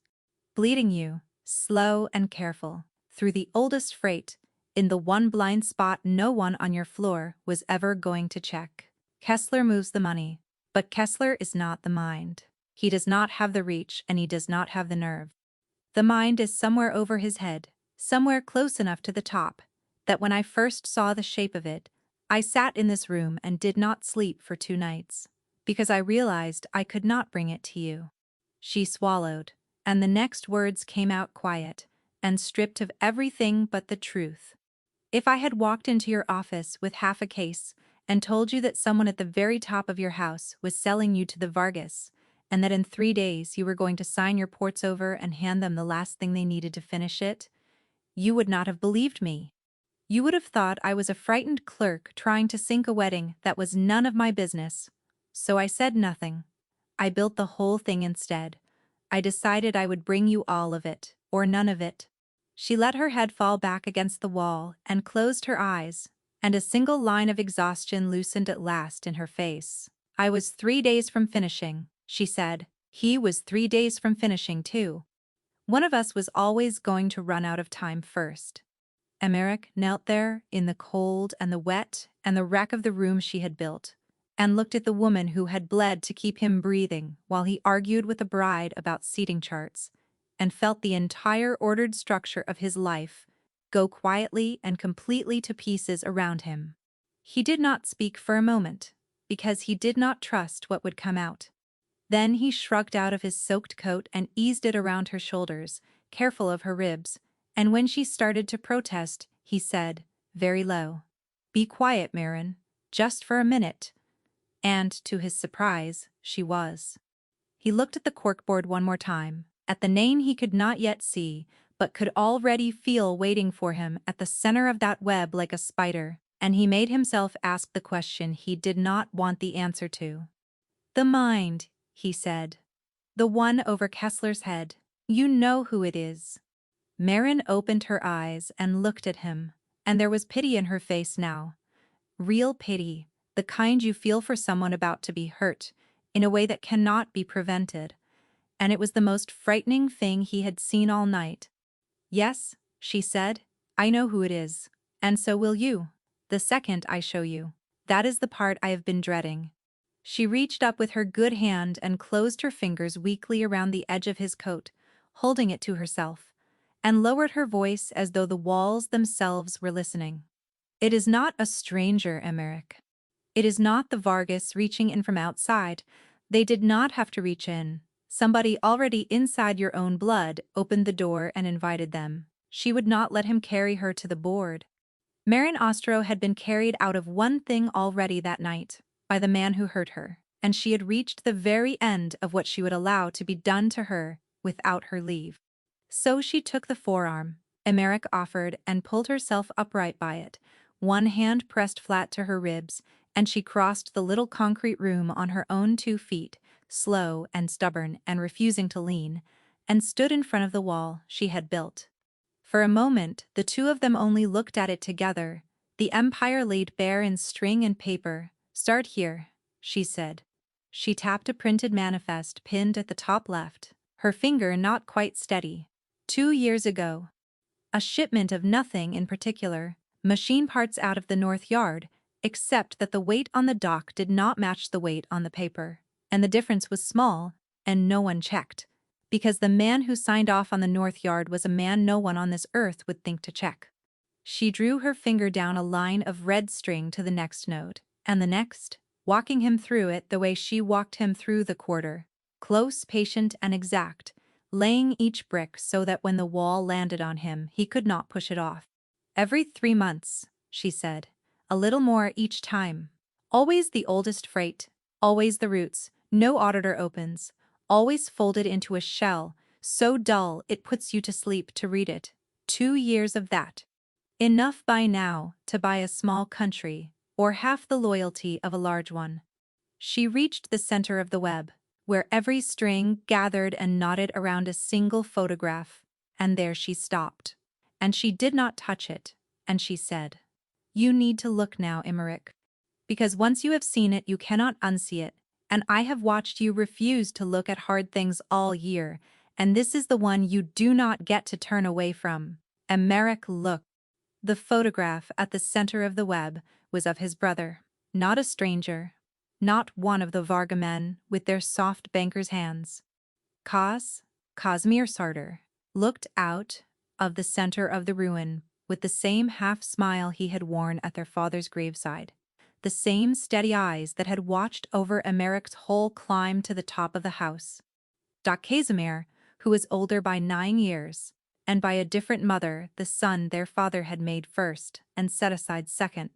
Bleeding you, slow and careful, through the oldest freight, in the one blind spot no one on your floor was ever going to check. Kessler moves the money, but Kessler is not the mind. He does not have the reach and he does not have the nerve. The mind is somewhere over his head, somewhere close enough to the top, that when I first saw the shape of it, I sat in this room and did not sleep for 2 nights, because I realized I could not bring it to you." She swallowed, and the next words came out quiet and stripped of everything but the truth. "If I had walked into your office with half a case and told you that someone at the very top of your house was selling you to the Vargas, and that in 3 days you were going to sign your ports over and hand them the last thing they needed to finish it, you would not have believed me. You would have thought I was a frightened clerk trying to sink a wedding that was none of my business. So I said nothing. I built the whole thing instead. I decided I would bring you all of it, or none of it." She let her head fall back against the wall and closed her eyes, and a single line of exhaustion loosened at last in her face. "I was 3 days from finishing," she said. "He was 3 days from finishing, too. One of us was always going to run out of time first." Emmerich knelt there in the cold and the wet and the wreck of the room she had built, and looked at the woman who had bled to keep him breathing while he argued with the bride about seating charts, and felt the entire ordered structure of his life go quietly and completely to pieces around him. He did not speak for a moment, because he did not trust what would come out. Then he shrugged out of his soaked coat and eased it around her shoulders, careful of her ribs, and when she started to protest, he said, very low, "Be quiet, Marin, just for a minute." And, to his surprise, she was. He looked at the corkboard one more time, at the name he could not yet see, but could already feel waiting for him at the center of that web like a spider, and he made himself ask the question he did not want the answer to. "The mind," he said. "The one over Kessler's head. You know who it is." Marin opened her eyes and looked at him, and there was pity in her face now. Real pity, the kind you feel for someone about to be hurt, in a way that cannot be prevented. And it was the most frightening thing he had seen all night. "Yes," she said, "I know who it is. And so will you. The second I show you. That is the part I have been dreading." She reached up with her good hand and closed her fingers weakly around the edge of his coat, holding it to herself, and lowered her voice as though the walls themselves were listening. "It is not a stranger, Emmerich. It is not the Vargas reaching in from outside. They did not have to reach in. Somebody already inside your own blood opened the door and invited them. She would not let him carry her to the board." Marin Ostro had been carried out of one thing already that night, by the man who hurt her, and she had reached the very end of what she would allow to be done to her without her leave. So she took the forearm Emmerich offered and pulled herself upright by it, one hand pressed flat to her ribs, and she crossed the little concrete room on her own 2 feet, slow and stubborn and refusing to lean, and stood in front of the wall she had built. For a moment, the two of them only looked at it together, the empire laid bare in string and paper. "Start here," she said. She tapped a printed manifest pinned at the top left, her finger not quite steady. 2 years ago. A shipment of nothing in particular, machine parts out of the North Yard, except that the weight on the dock did not match the weight on the paper, and the difference was small, and no one checked, because the man who signed off on the North Yard was a man no one on this earth would think to check. She drew her finger down a line of red string to the next node, and the next, walking him through it the way she walked him through the quarter, close, patient, and exact, laying each brick so that when the wall landed on him he could not push it off. "Every 3 months," she said, "a little more each time. Always the oldest freight, always the roots, no auditor opens, always folded into a shell, so dull it puts you to sleep to read it. 2 years of that. Enough by now to buy a small country, or half the loyalty of a large one." She reached the center of the web, where every string gathered and knotted around a single photograph, and there she stopped. And she did not touch it, and she said, "You need to look now, Emmerich. Because once you have seen it you cannot unsee it, and I have watched you refuse to look at hard things all year, and this is the one you do not get to turn away from." Emmerich looked. The photograph at the center of the web was of his brother, not a stranger, not one of the Varga men with their soft banker's hands. Casimir Sartor looked out of the center of the ruin with the same half-smile he had worn at their father's graveside, the same steady eyes that had watched over Emmerich's whole climb to the top of the house. Casimir, who was older by 9 years, and by a different mother, the son their father had made first and set aside second.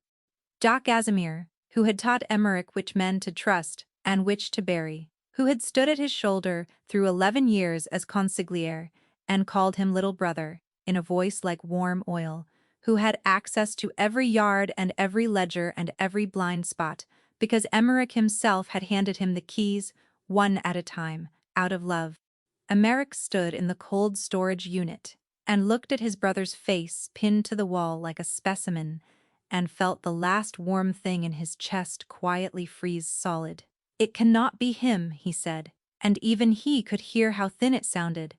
Casimir, who had taught Emmerich which men to trust and which to bury, who had stood at his shoulder through 11 years as consigliere and called him little brother, in a voice like warm oil, who had access to every yard and every ledger and every blind spot, because Emmerich himself had handed him the keys, one at a time, out of love. Emmerich stood in the cold storage unit and looked at his brother's face pinned to the wall like a specimen, and felt the last warm thing in his chest quietly freeze solid. "It cannot be him," he said, and even he could hear how thin it sounded.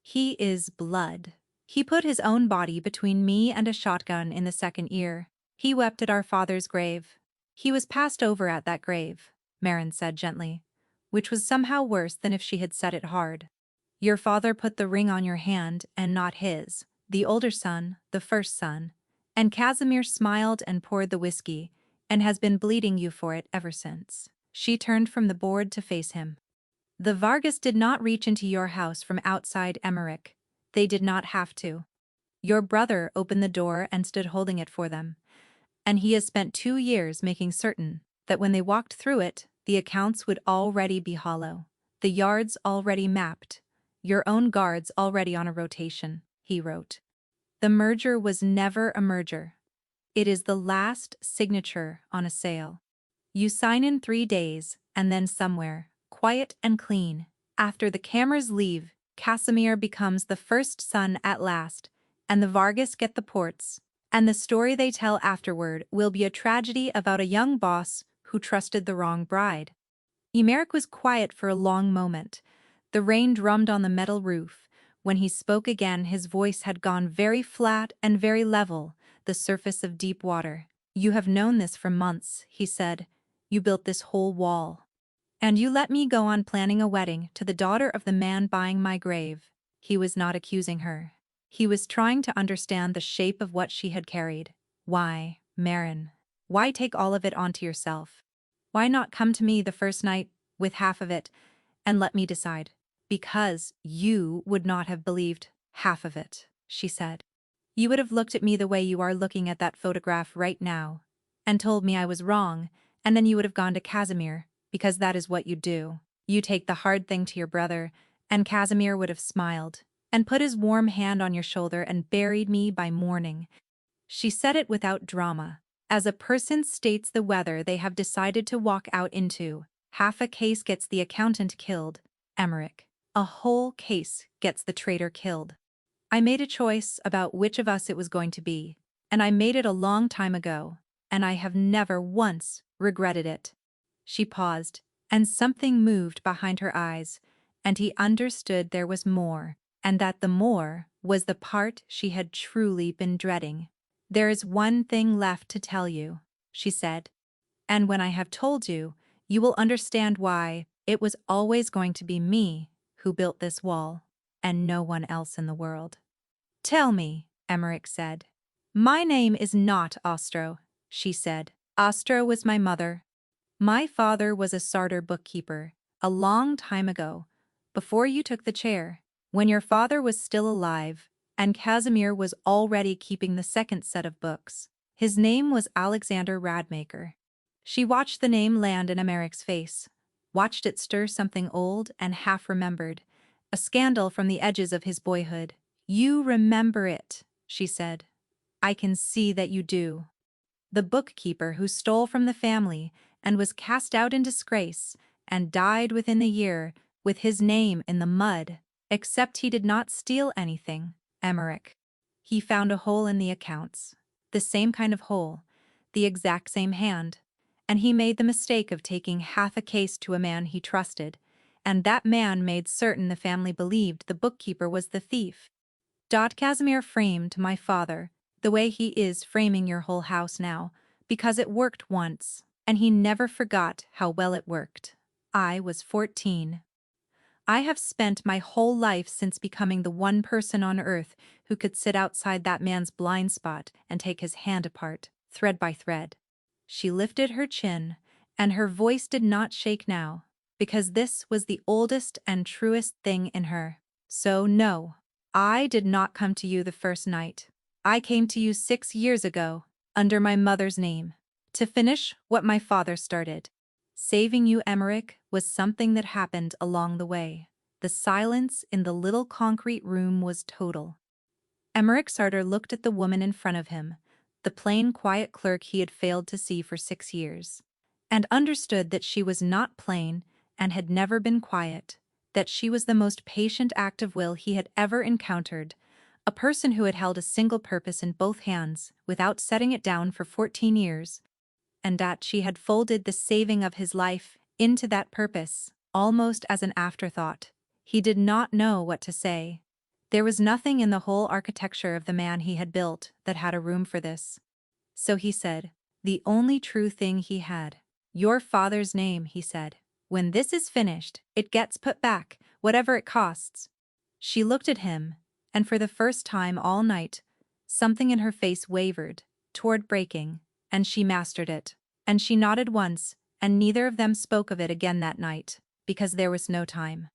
"He is blood. He put his own body between me and a shotgun in the second year. He wept at our father's grave. He was passed over at that grave," Marin said gently, which was somehow worse than if she had said it hard. "Your father put the ring on your hand and not his, the older son, the first son, and Casimir smiled and poured the whiskey, and has been bleeding you for it ever since." She turned from the board to face him. "The Vargas did not reach into your house from outside Emmerich. They did not have to. Your brother opened the door and stood holding it for them. And he has spent 2 years making certain that when they walked through it, the accounts would already be hollow, the yards already mapped, your own guards already on a rotation," he wrote. "The merger was never a merger. It is the last signature on a sale. You sign in 3 days, and then somewhere, quiet and clean, after the cameras leave, Casimir becomes the first son at last, and the Vargas get the ports, and the story they tell afterward will be a tragedy about a young boss who trusted the wrong bride." Emmerich was quiet for a long moment. The rain drummed on the metal roof. When he spoke again his voice had gone very flat and very level, the surface of deep water. "You have known this for months," he said. "You built this whole wall. And you let me go on planning a wedding to the daughter of the man buying my grave." He was not accusing her. He was trying to understand the shape of what she had carried. "Why, Marin? Why take all of it onto yourself? Why not come to me the first night with half of it and let me decide?" "Because you would not have believed half of it," she said. "You would have looked at me the way you are looking at that photograph right now, and told me I was wrong, and then you would have gone to Casimir, because that is what you do. You take the hard thing to your brother, and Casimir would have smiled, and put his warm hand on your shoulder and buried me by morning. She said it without drama, as a person states the weather they have decided to walk out into. Half a case gets the accountant killed, Emmerich. A whole case gets the traitor killed. I made a choice about which of us it was going to be, and I made it a long time ago, and I have never once regretted it. She paused, and something moved behind her eyes, and he understood there was more, and that the more was the part she had truly been dreading. There is one thing left to tell you, she said, and when I have told you, you will understand why it was always going to be me who built this wall, and no one else in the world. Tell me, Emmerich said. My name is not Ostro, she said. Ostro was my mother. My father was a Sartor bookkeeper, a long time ago, before you took the chair, when your father was still alive, and Casimir was already keeping the second set of books. His name was Alexander Radmacher. She watched the name land in Emmerich's face, watched it stir something old and half-remembered, a scandal from the edges of his boyhood. You remember it, she said. I can see that you do. The bookkeeper who stole from the family and was cast out in disgrace and died within the year with his name in the mud, except he did not steal anything, Emmerich. He found a hole in the accounts, the same kind of hole, the exact same hand, and he made the mistake of taking half a case to a man he trusted, and that man made certain the family believed the bookkeeper was the thief. Casimir framed my father the way he is framing your whole house now, because it worked once, and he never forgot how well it worked. I was 14. I have spent my whole life since becoming the one person on earth who could sit outside that man's blind spot and take his hand apart, thread by thread. She lifted her chin, and her voice did not shake now, because this was the oldest and truest thing in her. So no, I did not come to you the first night. I came to you 6 years ago, under my mother's name, to finish what my father started. Saving you, Emmerich, was something that happened along the way. The silence in the little concrete room was total. Emmerich Sartor looked at the woman in front of him, the plain, quiet clerk he had failed to see for 6 years, and understood that she was not plain and had never been quiet, that she was the most patient act of will he had ever encountered, a person who had held a single purpose in both hands without setting it down for 14 years, and that she had folded the saving of his life into that purpose, almost as an afterthought. He did not know what to say. There was nothing in the whole architecture of the man he had built that had a room for this. So he said, the only true thing he had. Your father's name, he said. When this is finished, it gets put back, whatever it costs. She looked at him, and for the first time all night, something in her face wavered, toward breaking, and she mastered it. And she nodded once, and neither of them spoke of it again that night, because there was no time.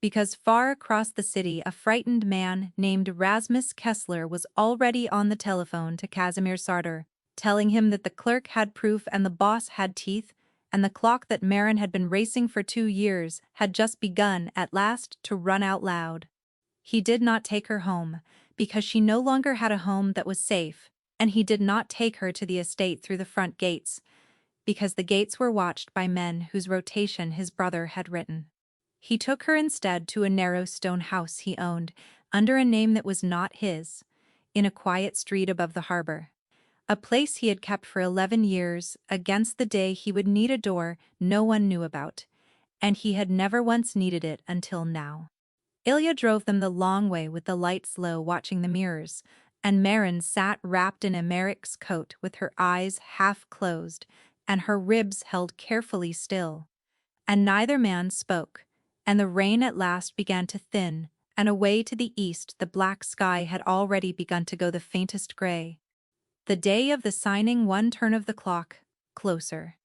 Because far across the city a frightened man named Rasmus Kessler was already on the telephone to Casimir Sartor, telling him that the clerk had proof and the boss had teeth, and the clock that Marin had been racing for 2 years had just begun at last to run out loud. He did not take her home, because she no longer had a home that was safe, and he did not take her to the estate through the front gates, because the gates were watched by men whose rotation his brother had written. He took her instead to a narrow stone house he owned, under a name that was not his, in a quiet street above the harbor. A place he had kept for 11 years, against the day he would need a door no one knew about, and he had never once needed it until now. Ilya drove them the long way with the lights low, watching the mirrors, and Marin sat wrapped in Emmerich's coat with her eyes half closed and her ribs held carefully still. And neither man spoke, and the rain at last began to thin, and away to the east the black sky had already begun to go the faintest gray. The day of the signing, one turn of the clock, closer.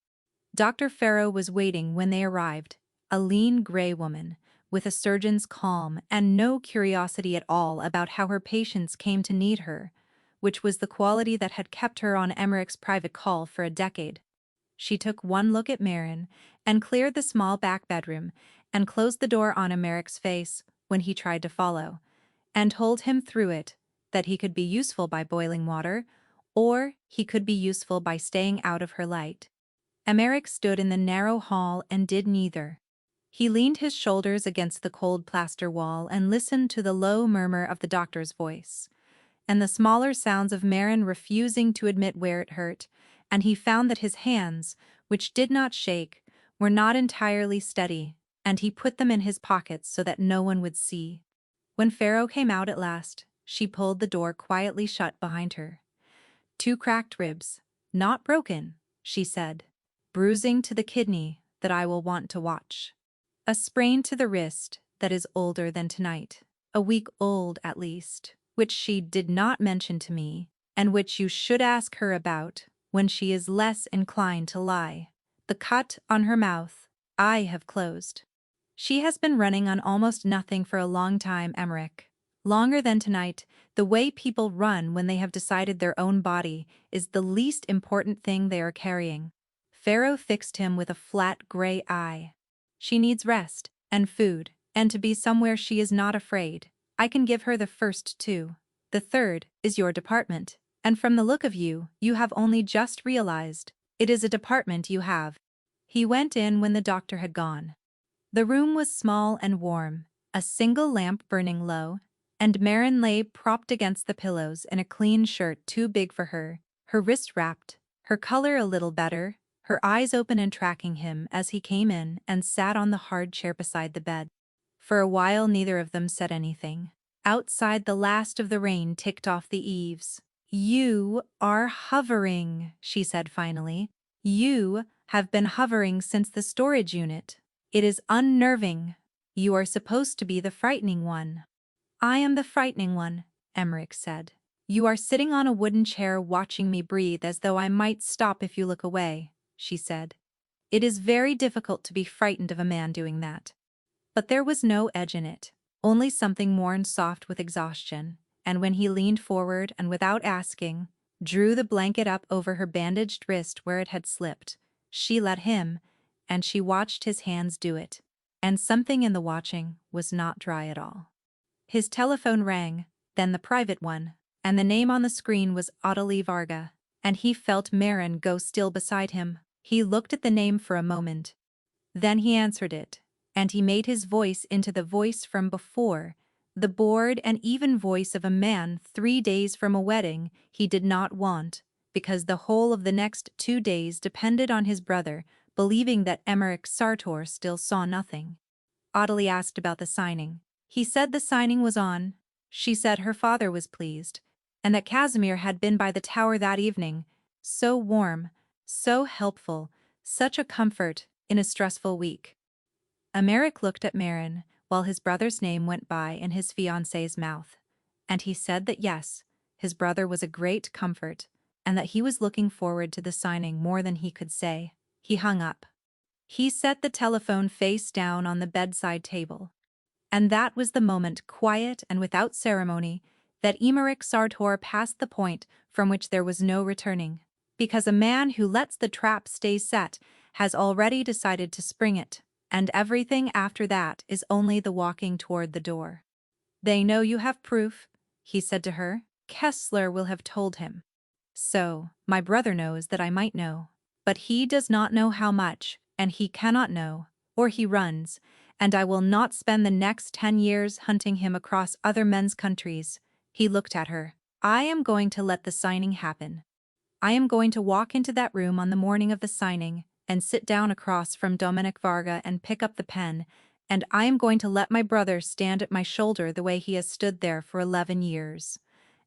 Dr. Farrow was waiting when they arrived, a lean gray woman, with a surgeon's calm and no curiosity at all about how her patients came to need her, which was the quality that had kept her on Emmerich's private call for a decade. She took one look at Marin and cleared the small back bedroom and closed the door on Emmerich's face when he tried to follow, and told him through it that he could be useful by boiling water, or he could be useful by staying out of her light. Emmerich stood in the narrow hall and did neither. He leaned his shoulders against the cold plaster wall and listened to the low murmur of the doctor's voice, and the smaller sounds of Marin refusing to admit where it hurt, and he found that his hands, which did not shake, were not entirely steady, and he put them in his pockets so that no one would see. When Pharaoh came out at last, she pulled the door quietly shut behind her. 2 cracked ribs, not broken, she said. Bruising to the kidney that I will want to watch. A sprain to the wrist that is older than tonight, a week old at least, which she did not mention to me, and which you should ask her about when she is less inclined to lie. The cut on her mouth I have closed. She has been running on almost nothing for a long time, Emmerich. Longer than tonight. The way people run when they have decided their own body is the least important thing they are carrying. Pharaoh fixed him with a flat gray eye. She needs rest, and food, and to be somewhere she is not afraid. I can give her the first 2. The third is your department, and from the look of you, you have only just realized it is a department you have. He went in when the doctor had gone. The room was small and warm, a single lamp burning low, and Marin lay propped against the pillows in a clean shirt too big for her, her wrist wrapped, her color a little better, her eyes open and tracking him as he came in and sat on the hard chair beside the bed. For a while neither of them said anything. Outside the last of the rain ticked off the eaves. You are hovering, she said finally. You have been hovering since the storage unit. It is unnerving. You are supposed to be the frightening one. I am the frightening one, Emmerich said. You are sitting on a wooden chair watching me breathe as though I might stop if you look away, she said. It is very difficult to be frightened of a man doing that. But there was no edge in it, only something worn soft with exhaustion, and when he leaned forward and without asking, drew the blanket up over her bandaged wrist where it had slipped, she let him, and she watched his hands do it, and something in the watching was not dry at all. His telephone rang, then the private one, and the name on the screen was Ottilie Varga, and he felt Marin go still beside him. He looked at the name for a moment. Then he answered it, and he made his voice into the voice from before, the bored and even voice of a man 3 days from a wedding he did not want, because the whole of the next 2 days depended on his brother, believing that Emmerich Sartor still saw nothing. Ottilie asked about the signing. He said the signing was on. She said her father was pleased, and that Casimir had been by the tower that evening, so warm, so helpful, such a comfort in a stressful week. Emmerich looked at Marin while his brother's name went by in his fiancée's mouth, and he said that yes, his brother was a great comfort, and that he was looking forward to the signing more than he could say. He hung up. He set the telephone face down on the bedside table. And that was the moment, quiet and without ceremony, that Emmerich Sartor passed the point from which there was no returning, because a man who lets the trap stay set has already decided to spring it, and everything after that is only the walking toward the door. They know you have proof, he said to her. Kessler will have told him. So, my brother knows that I might know, but he does not know how much, and he cannot know, or he runs, and I will not spend the next 10 years hunting him across other men's countries. He looked at her. I am going to let the signing happen. I am going to walk into that room on the morning of the signing and sit down across from Dominic Varga and pick up the pen, and I am going to let my brother stand at my shoulder the way he has stood there for 11 years.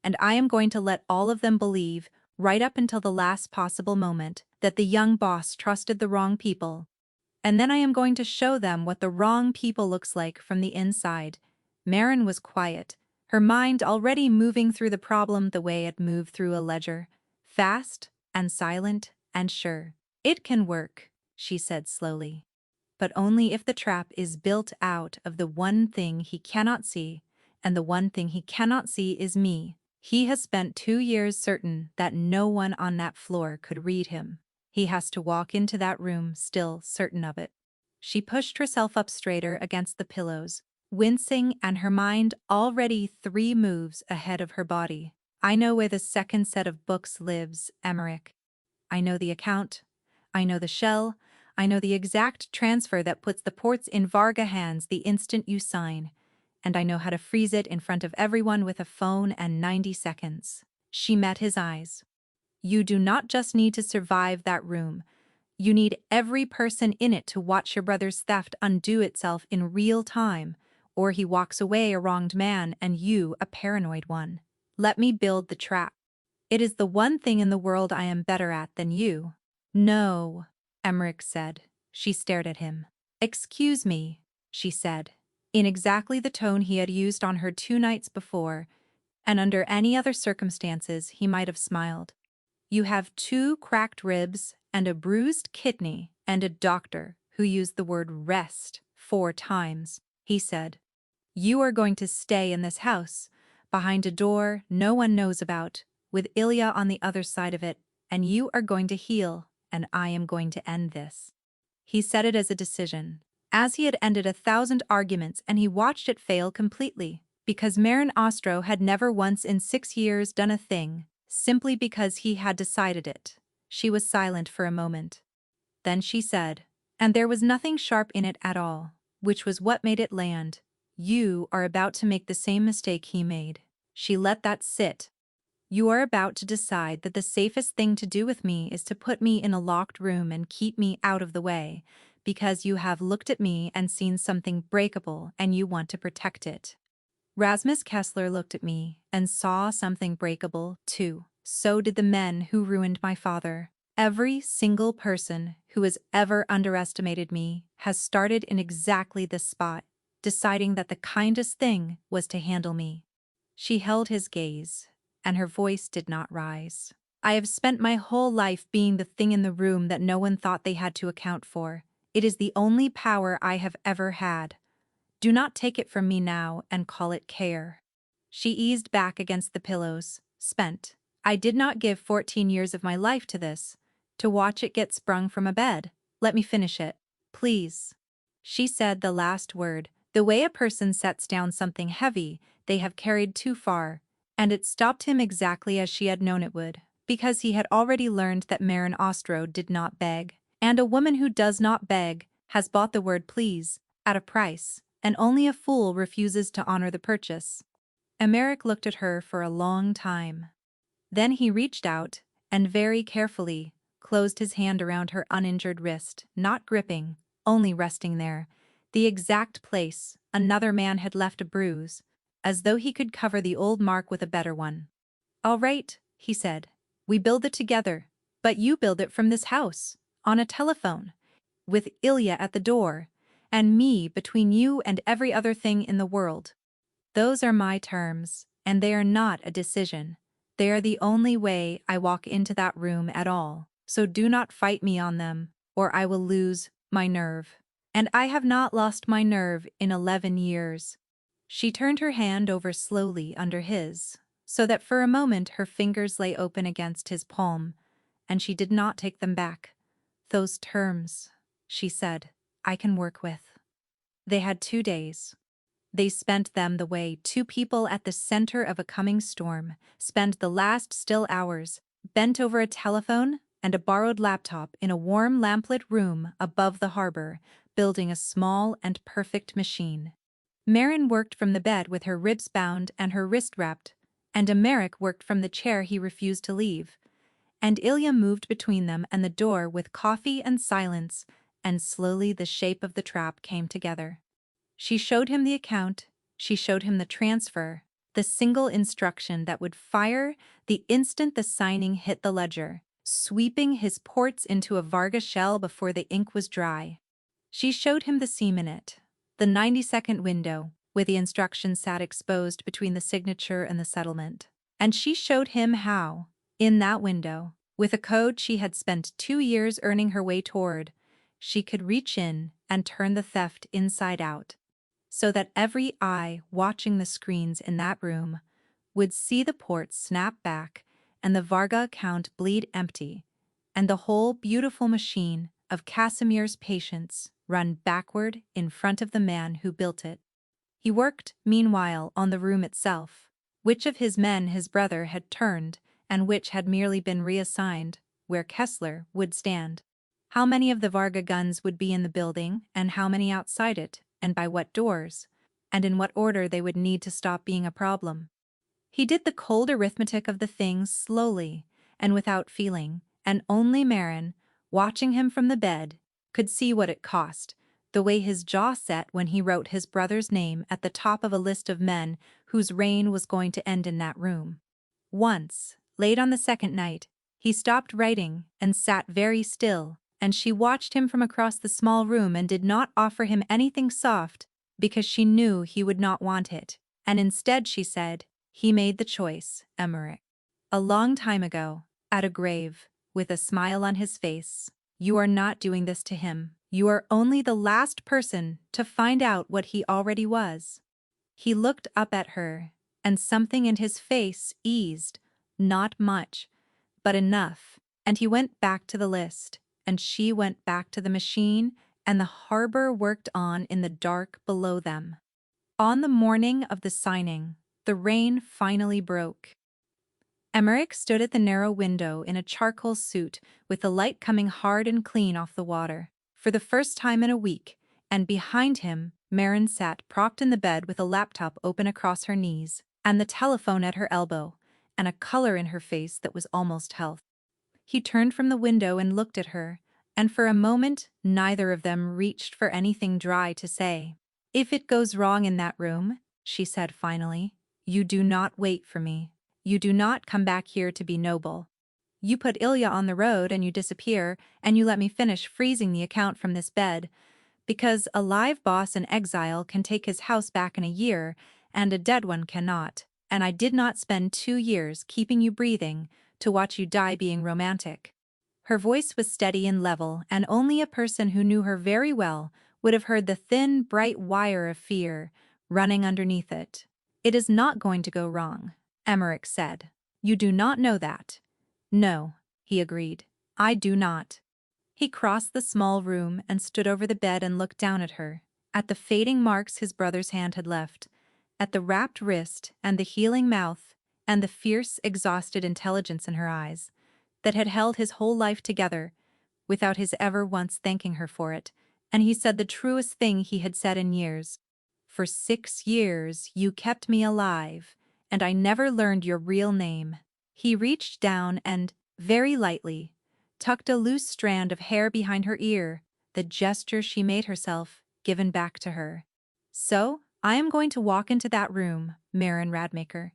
And I am going to let all of them believe, right up until the last possible moment, that the young boss trusted the wrong people. And then I am going to show them what the wrong people looks like from the inside. Marin was quiet, her mind already moving through the problem the way it moved through a ledger, fast and silent and sure. It can work, she said slowly. But only if the trap is built out of the one thing he cannot see, and the one thing he cannot see is me. He has spent 2 years certain that no one on that floor could read him. He has to walk into that room still certain of it. She pushed herself up straighter against the pillows, wincing and her mind already 3 moves ahead of her body. I know where the second set of books lives, Emmerich. I know the account. I know the shell. I know the exact transfer that puts the ports in Varga hands the instant you sign. And I know how to freeze it in front of everyone with a phone and 90 seconds. She met his eyes. You do not just need to survive that room. You need every person in it to watch your brother's theft undo itself in real time, or he walks away a wronged man and you a paranoid one. Let me build the trap. It is the one thing in the world I am better at than you. No, Emmerich said. She stared at him. Excuse me, she said, in exactly the tone he had used on her 2 nights before, and under any other circumstances he might have smiled. You have 2 cracked ribs and a bruised kidney and a doctor who used the word rest 4 times, he said. You are going to stay in this house, behind a door no one knows about, with Ilya on the other side of it, and you are going to heal, and I am going to end this. He said it as a decision, as he had ended 1,000 arguments, and he watched it fail completely, because Marin Ostro had never once in 6 years done a thing, simply because he had decided it. She was silent for a moment. Then she said, and there was nothing sharp in it at all, which was what made it land, you are about to make the same mistake he made. She let that sit. You are about to decide that the safest thing to do with me is to put me in a locked room and keep me out of the way, because you have looked at me and seen something breakable and you want to protect it. Rasmus Kessler looked at me and saw something breakable, too. So did the men who ruined my father. Every single person who has ever underestimated me has started in exactly this spot, deciding that the kindest thing was to handle me. She held his gaze, and her voice did not rise. I have spent my whole life being the thing in the room that no one thought they had to account for. It is the only power I have ever had. Do not take it from me now and call it care. She eased back against the pillows, spent. I did not give 14 years of my life to this, to watch it get sprung from a bed. Let me finish it, please. She said the last word, the way a person sets down something heavy they have carried too far, and it stopped him exactly as she had known it would, because he had already learned that Marin Ostro did not beg, and a woman who does not beg has bought the word please at a price, and only a fool refuses to honor the purchase. Emmerich looked at her for a long time. Then he reached out and very carefully closed his hand around her uninjured wrist, not gripping, only resting there, the exact place another man had left a bruise, as though he could cover the old mark with a better one. All right, he said. We build it together, but you build it from this house, on a telephone, with Ilya at the door, and me between you and every other thing in the world. Those are my terms, and they are not a decision. They are the only way I walk into that room at all, so do not fight me on them, or I will lose my nerve. And I have not lost my nerve in 11 years. She turned her hand over slowly under his, so that for a moment her fingers lay open against his palm, and she did not take them back. Those terms, she said, I can work with. They had 2 days. They spent them the way 2 people at the center of a coming storm spend the last still hours, bent over a telephone and a borrowed laptop in a warm lamplit room above the harbor, building a small and perfect machine. Marin worked from the bed with her ribs bound and her wrist wrapped, and Emmerich worked from the chair he refused to leave. And Ilya moved between them and the door with coffee and silence, and slowly the shape of the trap came together. She showed him the account, she showed him the transfer, the single instruction that would fire the instant the signing hit the ledger, sweeping his ports into a Varga shell before the ink was dry. She showed him the seam in it, the 90-second window, where the instructions sat exposed between the signature and the settlement. And she showed him how, in that window, with a code she had spent 2 years earning her way toward, she could reach in and turn the theft inside out, so that every eye watching the screens in that room would see the port snap back and the Varga account bleed empty, and the whole beautiful machine of Casimir's patience run backward in front of the man who built it. He worked, meanwhile, on the room itself. Which of his men his brother had turned, and which had merely been reassigned, where Kessler would stand. How many of the Varga guns would be in the building, and how many outside it, and by what doors, and in what order they would need to stop being a problem. He did the cold arithmetic of the things slowly and without feeling, and only Marin, watching him from the bed, could see what it cost, the way his jaw set when he wrote his brother's name at the top of a list of men whose reign was going to end in that room. Once, late on the second night, he stopped writing and sat very still, and she watched him from across the small room and did not offer him anything soft because she knew he would not want it, and instead she said, "He made the choice, Emmerich. A long time ago, at a grave, with a smile on his face. You are not doing this to him. You are only the last person to find out what he already was." He looked up at her, and something in his face eased, not much, but enough, and he went back to the list, and she went back to the machine, and the harbor worked on in the dark below them. On the morning of the signing, the rain finally broke. Emmerich stood at the narrow window in a charcoal suit with the light coming hard and clean off the water, for the first time in a week, and behind him, Marin sat propped in the bed with a laptop open across her knees, and the telephone at her elbow, and a color in her face that was almost health. He turned from the window and looked at her, and for a moment neither of them reached for anything dry to say. "If it goes wrong in that room," she said finally, "you do not wait for me. You do not come back here to be noble. You put Ilya on the road and you disappear, and you let me finish freezing the account from this bed, because a live boss in exile can take his house back in a year, and a dead one cannot, and I did not spend 2 years keeping you breathing to watch you die being romantic." Her voice was steady and level, and only a person who knew her very well would have heard the thin, bright wire of fear running underneath it. "It is not going to go wrong," Emmerich said. "You do not know that." "No," he agreed. "I do not." He crossed the small room and stood over the bed and looked down at her, at the fading marks his brother's hand had left, at the wrapped wrist and the healing mouth and the fierce, exhausted intelligence in her eyes that had held his whole life together without his ever once thanking her for it, and he said the truest thing he had said in years. "For 6 years you kept me alive, and I never learned your real name." He reached down and, very lightly, tucked a loose strand of hair behind her ear, the gesture she made herself, given back to her. "So, I am going to walk into that room, Marin Radmacher,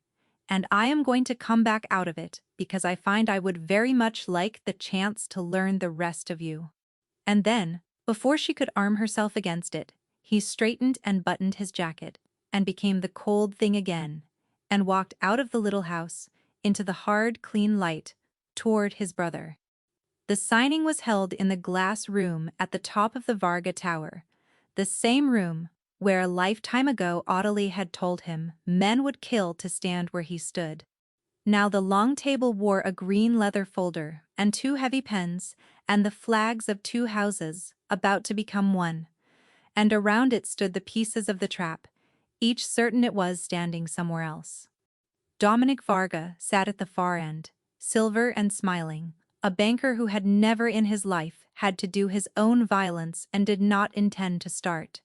and I am going to come back out of it because I find I would very much like the chance to learn the rest of you." And then, before she could arm herself against it, he straightened and buttoned his jacket, and became the cold thing again, and walked out of the little house, into the hard, clean light, toward his brother. The signing was held in the glass room at the top of the Varga Tower, the same room where a lifetime ago Ottilie had told him men would kill to stand where he stood. Now the long table wore a green leather folder and 2 heavy pens and the flags of 2 houses about to become one, and around it stood the pieces of the trap, each certain it was standing somewhere else. Dominic Varga sat at the far end, silver and smiling, a banker who had never in his life had to do his own violence and did not intend to start.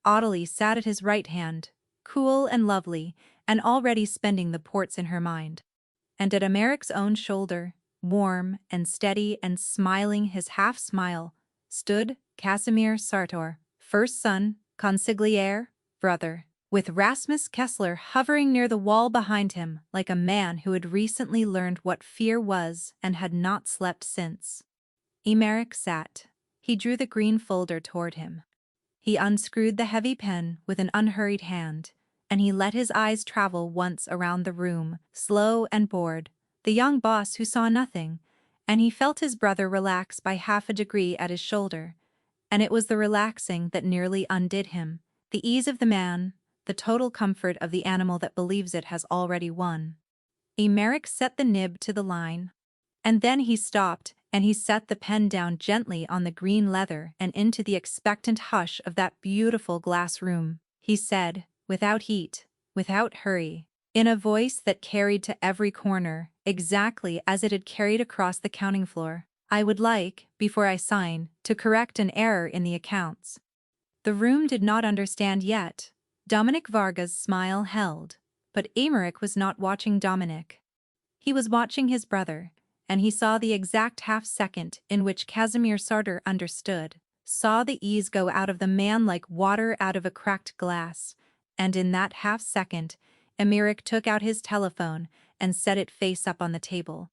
Ottilie sat at his right hand, cool and lovely, and already spending the ports in her mind. And at Emmerich's own shoulder, warm and steady and smiling his half-smile, stood Casimir Sartor, first son, consigliere, brother, with Rasmus Kessler hovering near the wall behind him like a man who had recently learned what fear was and had not slept since. Emmerich sat. He drew the green folder toward him. He unscrewed the heavy pen with an unhurried hand, and he let his eyes travel once around the room, slow and bored, the young boss who saw nothing, and he felt his brother relax by half a degree at his shoulder, and it was the relaxing that nearly undid him, the ease of the man, the total comfort of the animal that believes it has already won. Emmerich set the nib to the line, and then he stopped and he set the pen down gently on the green leather and into the expectant hush of that beautiful glass room. he said, without heat, without hurry, in a voice that carried to every corner, exactly as it had carried across the counting floor. I would like, before I sign, to correct an error in the accounts. The room did not understand yet. Dominic Varga's smile held, but Emmerich was not watching Dominic. He was watching his brother, and he saw the exact half-second in which Casimir Sartor understood, saw the ease go out of the man like water out of a cracked glass, and in that half-second, Emmerich took out his telephone and set it face up on the table.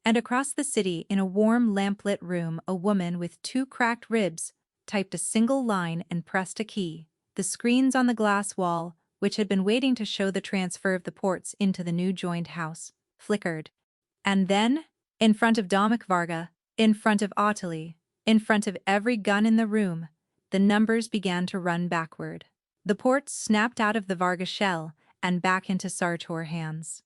And across the city, in a warm lamplit room, a woman with 2 cracked ribs typed a single line and pressed a key. The screens on the glass wall, which had been waiting to show the transfer of the ports into the new joined house, flickered. And then, in front of Dominic Varga, in front of Ottilie, in front of every gun in the room, the numbers began to run backward. The ports snapped out of the Varga shell and back into Sartor hands.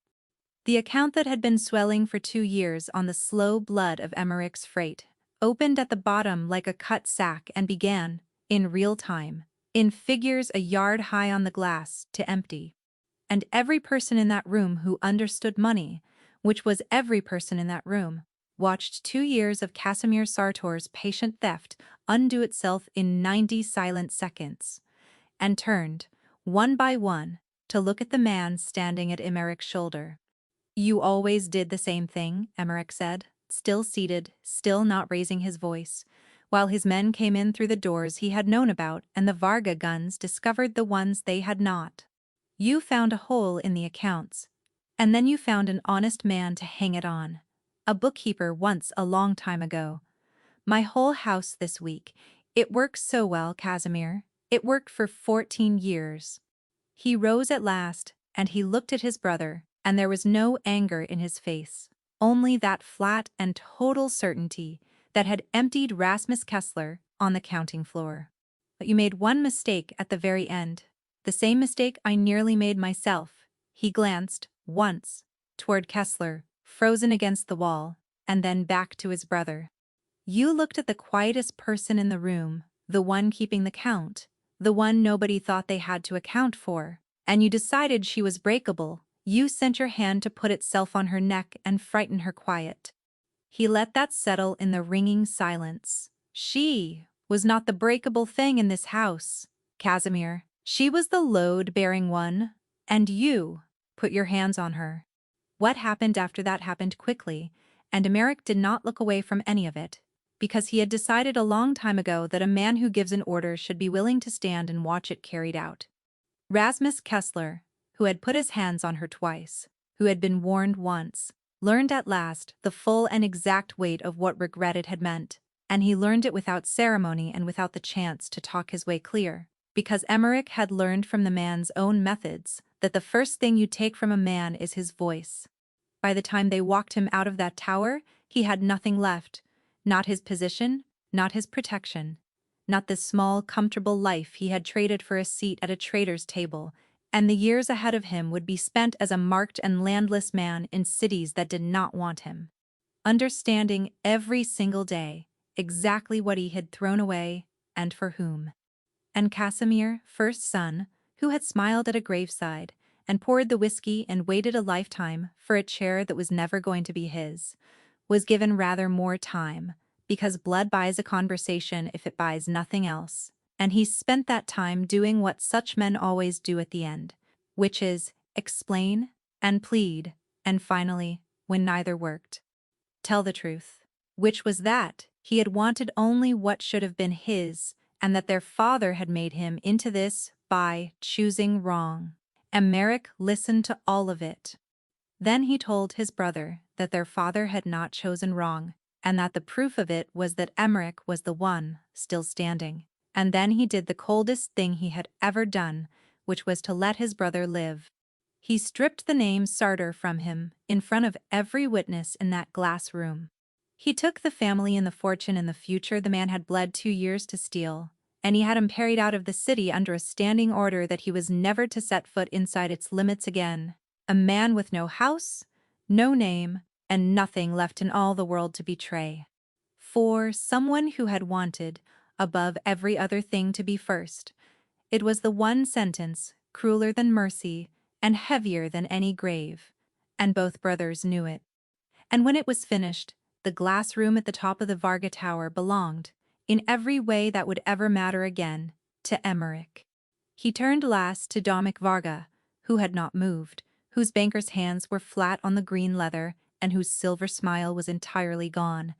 The account that had been swelling for 2 years on the slow blood of Emmerich's freight opened at the bottom like a cut sack and began, in real time, in figures a yard high on the glass, to empty. And every person in that room who understood money, which was every person in that room, watched 2 years of Casimir Sartor's patient theft undo itself in 90 silent seconds, and turned, one by one, to look at the man standing at Emmerich's shoulder. You always did the same thing, Emmerich said, still seated, still not raising his voice, while his men came in through the doors he had known about and the Varga guns discovered the ones they had not. You found a hole in the accounts, and then you found an honest man to hang it on. A bookkeeper once a long time ago. My whole house this week. It works so well, Casimir. It worked for 14 years. He rose at last, and he looked at his brother, and there was no anger in his face, only that flat and total certainty that had emptied Rasmus Kessler on the counting floor. But you made one mistake at the very end, the same mistake I nearly made myself. He glanced, once, toward Kessler, frozen against the wall, and then back to his brother. You looked at the quietest person in the room, the one keeping the count, the one nobody thought they had to account for, and you decided she was breakable. You sent your hand to put itself on her neck and frighten her quiet. He let that settle in the ringing silence. She was not the breakable thing in this house, Casimir. She was the load-bearing one, and you put your hands on her. What happened after that happened quickly, and Emmerich did not look away from any of it, because he had decided a long time ago that a man who gives an order should be willing to stand and watch it carried out. Rasmus Kessler, who had put his hands on her twice, who had been warned once, learned at last the full and exact weight of what regretted had meant, and he learned it without ceremony and without the chance to talk his way clear, because Emmerich had learned from the man's own methods that the first thing you take from a man is his voice. By the time they walked him out of that tower, he had nothing left, not his position, not his protection, not the small, comfortable life he had traded for a seat at a trader's table, and the years ahead of him would be spent as a marked and landless man in cities that did not want him, understanding every single day exactly what he had thrown away and for whom. And Casimir, first son, who had smiled at a graveside and poured the whiskey and waited a lifetime for a chair that was never going to be his, was given rather more time, because blood buys a conversation if it buys nothing else. And he spent that time doing what such men always do at the end, which is explain and plead, and finally, when neither worked, tell the truth. Which was that he had wanted only what should have been his, and that their father had made him into this by choosing wrong. Emmerich listened to all of it. Then he told his brother that their father had not chosen wrong, and that the proof of it was that Emmerich was the one still standing. And then he did the coldest thing he had ever done, which was to let his brother live. He stripped the name Sartor from him in front of every witness in that glass room. He took the family and the fortune and the future the man had bled 2 years to steal, and he had him carried out of the city under a standing order that he was never to set foot inside its limits again. A man with no house, no name, and nothing left in all the world to betray. For someone who had wanted, above every other thing, to be first, It was the one sentence, crueler than mercy, and heavier than any grave. And both brothers knew it. And when it was finished, the glass room at the top of the Varga Tower belonged, in every way that would ever matter again, to Emmerich. He turned last to Dominic Varga, who had not moved, whose banker's hands were flat on the green leather and whose silver smile was entirely gone.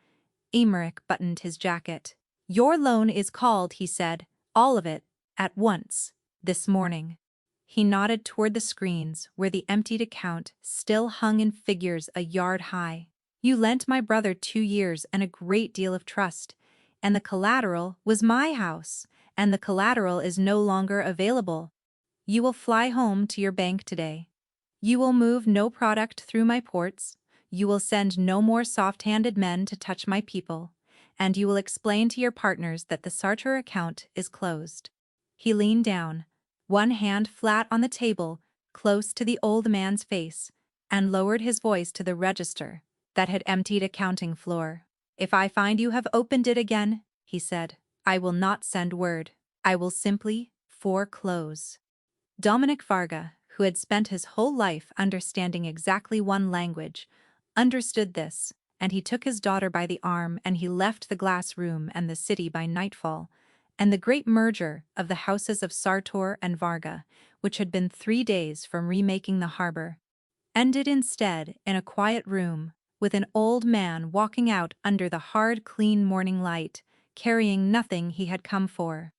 Emmerich buttoned his jacket. "Your loan is called," he said, "all of it, at once, this morning." He nodded toward the screens where the emptied account still hung in figures a yard high. "You lent my brother 2 years and a great deal of trust, and the collateral was my house, and the collateral is no longer available. You will fly home to your bank today. You will move no product through my ports, you will send no more soft-handed men to touch my people, and you will explain to your partners that the Sartor account is closed." He leaned down, one hand flat on the table, close to the old man's face, and lowered his voice to the register that had emptied accounting floor. "If I find you have opened it again," he said, "I will not send word. I will simply foreclose." Dominic Varga, who had spent his whole life understanding exactly one language, understood this, and he took his daughter by the arm and he left the glass room and the city by nightfall, and the great merger of the houses of Sartor and Varga, which had been 3 days from remaking the harbor, ended instead in a quiet room, with an old man walking out under the hard, clean morning light, carrying nothing he had come for.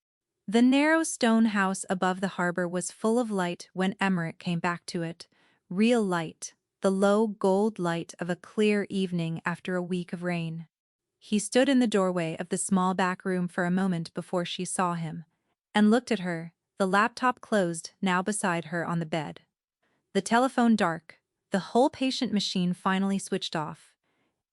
The narrow stone house above the harbor was full of light when Emmerich came back to it, real light, the low gold light of a clear evening after a week of rain. He stood in the doorway of the small back room for a moment before she saw him, and looked at her, the laptop closed now beside her on the bed. The telephone dark, the whole patient machine finally switched off,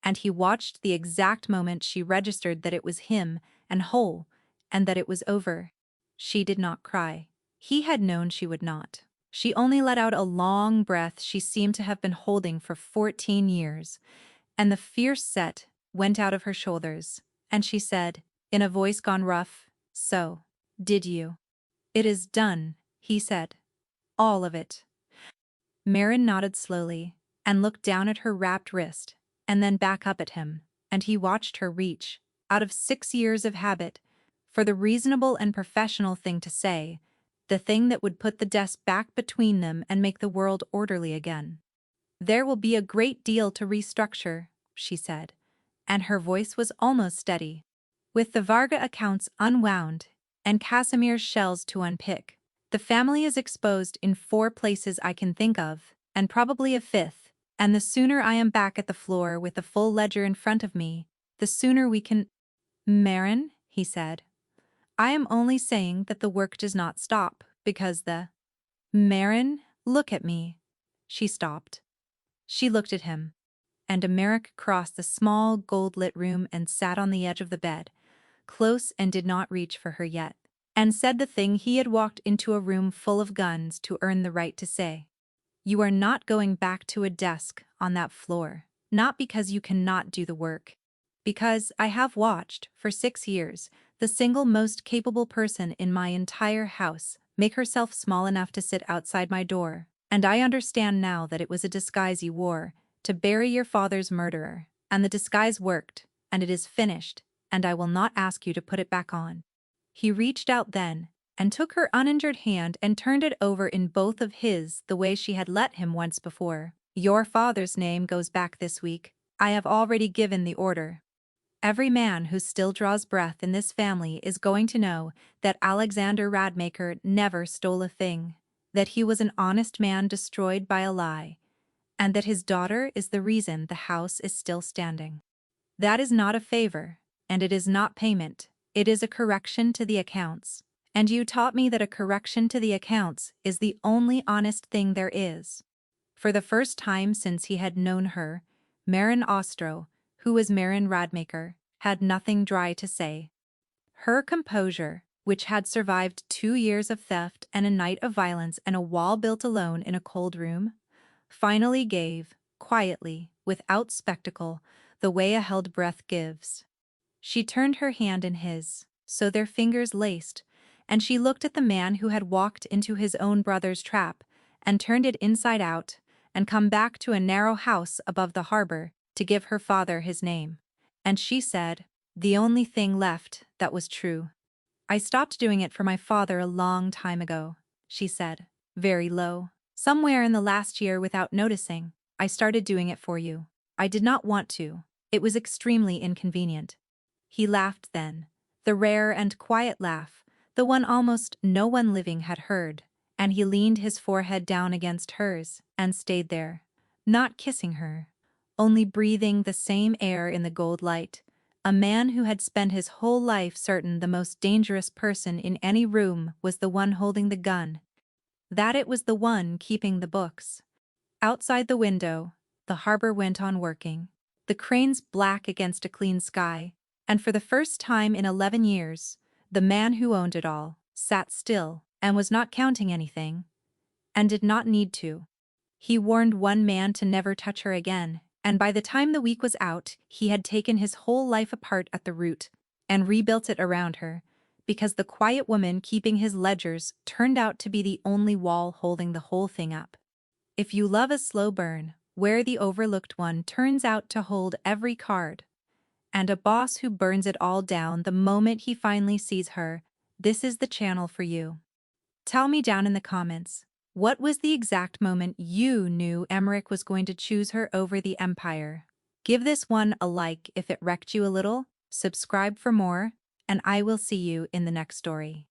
and he watched the exact moment she registered that it was him and whole, and that it was over. She did not cry. He had known she would not. She only let out a long breath she seemed to have been holding for 14 years, and the fierce set went out of her shoulders, and she said, in a voice gone rough, "So, did you?" "It is done," he said. "All of it." Marin nodded slowly, and looked down at her wrapped wrist, and then back up at him, and he watched her reach, out of 6 years of habit, for the reasonable and professional thing to say, the thing that would put the desk back between them and make the world orderly again. "There will be a great deal to restructure," she said, and her voice was almost steady. "With the Varga accounts unwound and Casimir's shells to unpick, the family is exposed in 4 places I can think of, and probably a 5th, and the sooner I am back at the floor with the full ledger in front of me, the sooner we can—" "Marin," he said, "I am only saying that the work does not stop, because the—" "Marin, look at me." She stopped. She looked at him, and Emmerich crossed the small, gold-lit room and sat on the edge of the bed, close and did not reach for her yet, and said the thing he had walked into a room full of guns to earn the right to say. "You are not going back to a desk on that floor, not because you cannot do the work. Because I have watched, for 6 years, the single most capable person in my entire house make herself small enough to sit outside my door, and I understand now that it was a disguise you wore, to bury your father's murderer, and the disguise worked, and it is finished, and I will not ask you to put it back on." He reached out then, and took her uninjured hand and turned it over in both of his the way she had let him once before. "Your father's name goes back this week. I have already given the order. Every man who still draws breath in this family is going to know that Alexander Radmacher never stole a thing, that he was an honest man destroyed by a lie, and that his daughter is the reason the house is still standing. That is not a favor, and it is not payment, it is a correction to the accounts. And you taught me that a correction to the accounts is the only honest thing there is." For the first time since he had known her, Marin Ostro, who was Marin Radmacher, had nothing dry to say. Her composure, which had survived 2 years of theft and a night of violence and a wall built alone in a cold room, finally gave, quietly, without spectacle, the way a held breath gives. She turned her hand in his, so their fingers laced, and she looked at the man who had walked into his own brother's trap and turned it inside out and come back to a narrow house above the harbor to give her father his name. And she said, "The only thing left that was true. I stopped doing it for my father a long time ago," she said, very low. "Somewhere in the last year without noticing, I started doing it for you. I did not want to. It was extremely inconvenient." He laughed then, the rare and quiet laugh, the one almost no one living had heard, and he leaned his forehead down against hers and stayed there, not kissing her, only breathing the same air in the gold light. A man who had spent his whole life certain the most dangerous person in any room was the one holding the gun, that it was the one keeping the books. Outside the window, the harbor went on working, the cranes black against a clean sky, and for the first time in 11 years, the man who owned it all sat still and was not counting anything, and did not need to. He warned one man to never touch her again, and by the time the week was out, he had taken his whole life apart at the root and rebuilt it around her, because the quiet woman keeping his ledgers turned out to be the only wall holding the whole thing up. If you love a slow burn, where the overlooked one turns out to hold every card, and a boss who burns it all down the moment he finally sees her, this is the channel for you. Tell me down in the comments, what was the exact moment you knew Emmerich was going to choose her over the Empire? Give this one a like if it wrecked you a little, subscribe for more, and I will see you in the next story.